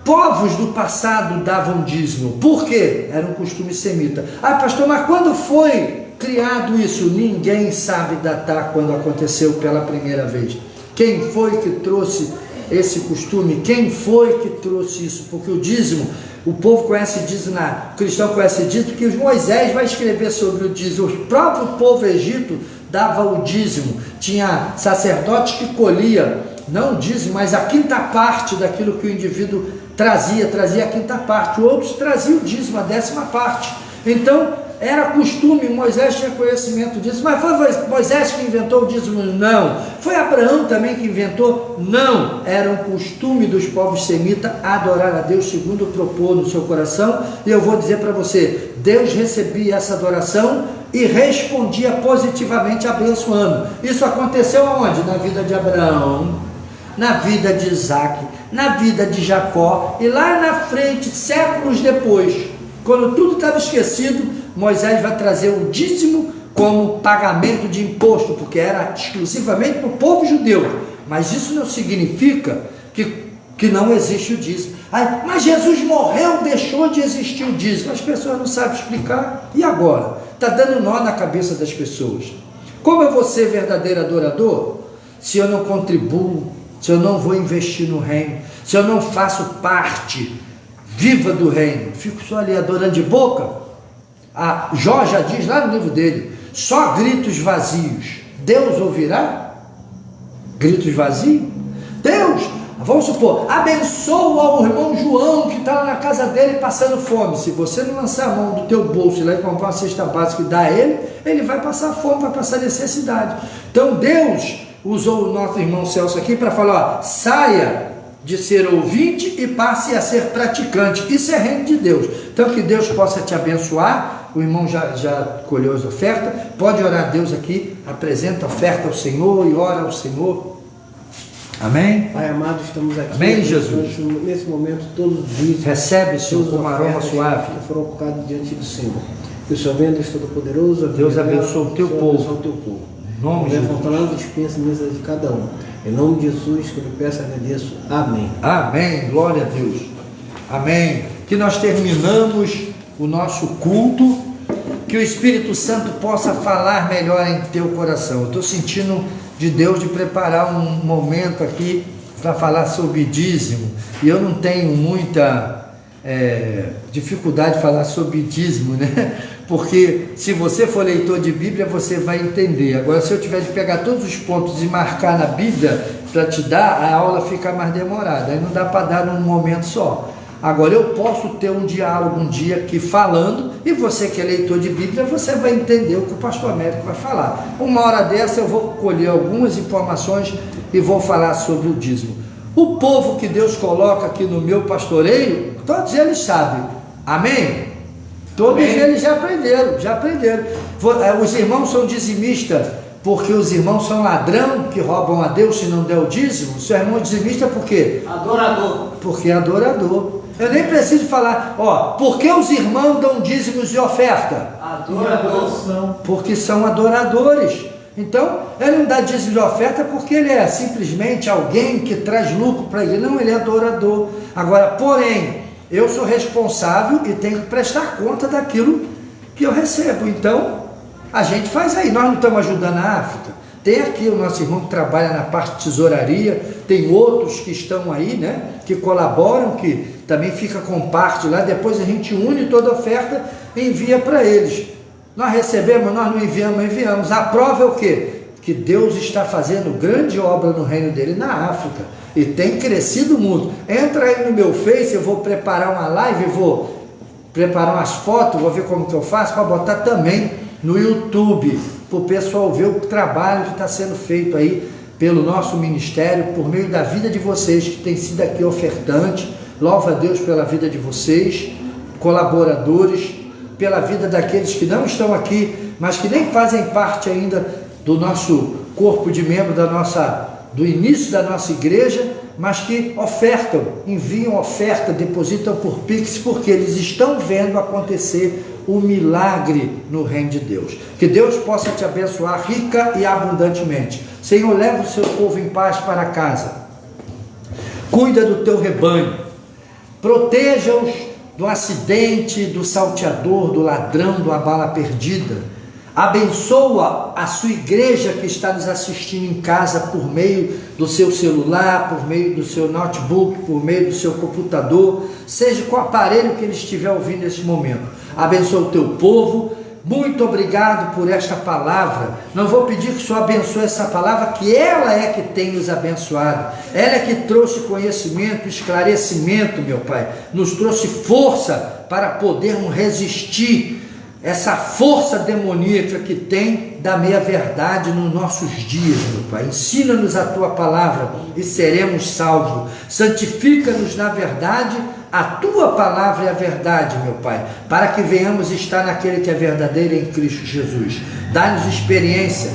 S1: povos do passado davam dízimo. Por quê? Era um costume semita. Ah, pastor, mas quando foi criado isso? Ninguém sabe datar quando aconteceu pela primeira vez. Quem foi que trouxe esse costume? Quem foi que trouxe isso? Porque o dízimo, o povo conhece dízimo, o cristão conhece dízimo, porque Moisés vai escrever sobre o dízimo. O próprio povo egito dava o dízimo. Tinha sacerdotes que colhia, não o dízimo, mas a quinta parte daquilo que o indivíduo trazia a quinta parte. Outros traziam o dízimo, a 10ª parte. Então, era costume, Moisés tinha conhecimento disso. Mas foi Moisés que inventou o dízimo? Não. Foi Abraão também que inventou? Não. Era um costume dos povos semitas adorar a Deus segundo propôs no seu coração. E eu vou dizer para você, Deus recebia essa adoração e respondia positivamente abençoando. Isso aconteceu aonde? Na vida de Abraão, na vida de Isaac, na vida de Jacó, e lá na frente, séculos depois, quando tudo estava esquecido, Moisés vai trazer o dízimo como pagamento de imposto, porque era exclusivamente para o povo judeu. Mas isso não significa que não existe o dízimo. Mas Jesus morreu, deixou de existir o dízimo. As pessoas não sabem explicar. E agora? Está dando nó na cabeça das pessoas. Como eu vou ser verdadeiro adorador se eu não contribuo, se eu não vou investir no reino, se eu não faço parte viva do reino? Fico só ali adorando de boca? Jó já diz lá no livro dele, só gritos vazios Deus ouvirá? Gritos vazios? Deus, vamos supor, abençoa o irmão João que está lá na casa dele passando fome. Se você não lançar a mão do teu bolso e lá e comprar uma cesta básica e dar a ele, ele vai passar fome, vai passar necessidade. Então Deus usou o nosso irmão Celso aqui para falar, ó, saia de ser ouvinte e passe a ser praticante. Isso é reino de Deus. Então que Deus possa te abençoar. O irmão já colheu as ofertas. Pode orar a Deus aqui, apresenta a oferta ao Senhor e ora ao Senhor. Amém?
S2: Pai amado, estamos aqui.
S1: Amém, Jesus.
S2: Nesse momento, todos os dias.
S1: Recebe, Senhor, como aroma suave.
S2: Que foram colocados diante do Senhor. Que o Senhor venha, Deus Todo-Poderoso.
S1: Deus abençoe o teu povo. Em nome de Jesus.
S2: Falando, dispensa a mesa de cada um. Em nome de Jesus, que eu lhe peço e agradeço. Amém.
S1: Amém. Glória a Deus. Amém. Que nós terminamos o nosso culto, que o Espírito Santo possa falar melhor em teu coração. Eu estou sentindo de Deus de preparar um momento aqui para falar sobre dízimo, e eu não tenho muita dificuldade de falar sobre dízimo, né? Porque se você for leitor de Bíblia, você vai entender. Agora, se eu tiver de pegar todos os pontos e marcar na Bíblia para te dar, a aula fica mais demorada, aí não dá para dar num momento só. Agora, eu posso ter um diálogo um dia aqui falando, e você que é leitor de Bíblia, você vai entender o que o pastor Américo vai falar. Uma hora dessa eu vou colher algumas informações e vou falar sobre o dízimo. O povo que Deus coloca aqui no meu pastoreio, todos eles sabem. Amém? Todos eles já aprenderam. Os irmãos são dizimistas, porque os irmãos são ladrão que roubam a Deus se não der o dízimo. Seu irmão é dizimista por quê?
S2: Adorador.
S1: Porque é adorador. Eu nem preciso falar, por que os irmãos dão dízimos e oferta?
S2: Adoração.
S1: Porque são adoradores. Então, ele não dá dízimo de oferta porque ele é simplesmente alguém que traz lucro para ele. Não, ele é adorador. Agora, porém, eu sou responsável e tenho que prestar conta daquilo que eu recebo. Então, a gente faz aí. Nós não estamos ajudando a África. Tem aqui o nosso irmão que trabalha na parte de tesouraria, tem outros que estão aí, né, que colaboram, que também fica com parte lá, depois a gente une toda a oferta e envia para eles. Nós recebemos, nós não enviamos. A prova é o quê? Que Deus está fazendo grande obra no reino dele na África, e tem crescido muito. Entra aí no meu Face, eu vou preparar uma live, vou preparar umas fotos, vou ver como que eu faço para botar também no YouTube, para o pessoal ver o trabalho que está sendo feito aí pelo nosso ministério, por meio da vida de vocês que tem sido aqui ofertante. Louva a Deus pela vida de vocês, colaboradores, pela vida daqueles que não estão aqui, mas que nem fazem parte ainda do nosso corpo de membro do início da nossa igreja, mas que ofertam, enviam oferta, depositam por Pix, porque eles estão vendo acontecer o milagre no reino de Deus. Que Deus possa te abençoar rica e abundantemente. Senhor, leva o seu povo em paz para casa. Cuida do teu rebanho. Proteja-os do acidente, do salteador, do ladrão, da bala perdida. Abençoa a sua igreja que está nos assistindo em casa por meio do seu celular, por meio do seu notebook, por meio do seu computador, seja com o aparelho que ele estiver ouvindo nesse momento. Abençoa o teu povo. Muito obrigado por esta palavra. Não vou pedir que o Senhor abençoe essa palavra, que ela é que tem nos abençoado. Ela é que trouxe conhecimento, esclarecimento, meu Pai. Nos trouxe força para podermos resistir essa força demoníaca que tem da meia-verdade nos nossos dias, meu Pai. Ensina-nos a Tua palavra e seremos salvos. Santifica-nos na verdade. A Tua palavra é a verdade, meu Pai, para que venhamos estar naquele que é verdadeiro em Cristo Jesus. Dá-nos experiência,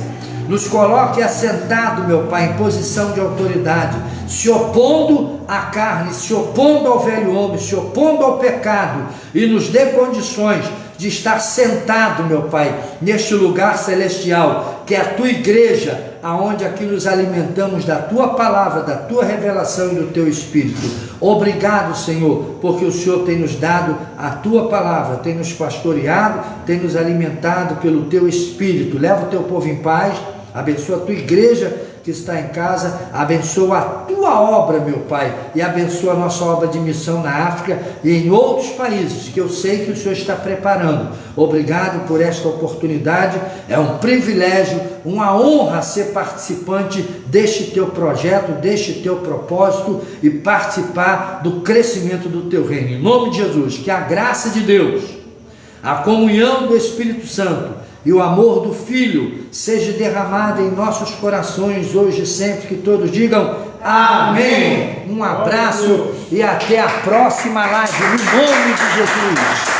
S1: nos coloque assentado, meu Pai, em posição de autoridade, se opondo à carne, se opondo ao velho homem, se opondo ao pecado, e nos dê condições de estar sentado, meu Pai, neste lugar celestial, que é a Tua igreja, aonde aqui nos alimentamos da Tua palavra, da Tua revelação e do Teu Espírito. Obrigado, Senhor, porque o Senhor tem nos dado a Tua palavra, tem nos pastoreado, tem nos alimentado pelo Teu Espírito. Leva o Teu povo em paz, abençoa a Tua igreja que está em casa, abençoa a Tua obra, meu Pai, e abençoa a nossa obra de missão na África e em outros países, que eu sei que o Senhor está preparando. Obrigado por esta oportunidade, é um privilégio, uma honra ser participante deste Teu projeto, deste Teu propósito e participar do crescimento do Teu reino. Em nome de Jesus, que a graça de Deus, a comunhão do Espírito Santo e o amor do Filho seja derramado em nossos corações hoje e sempre, que todos digam amém. Um abraço e até a próxima live, no nome de Jesus.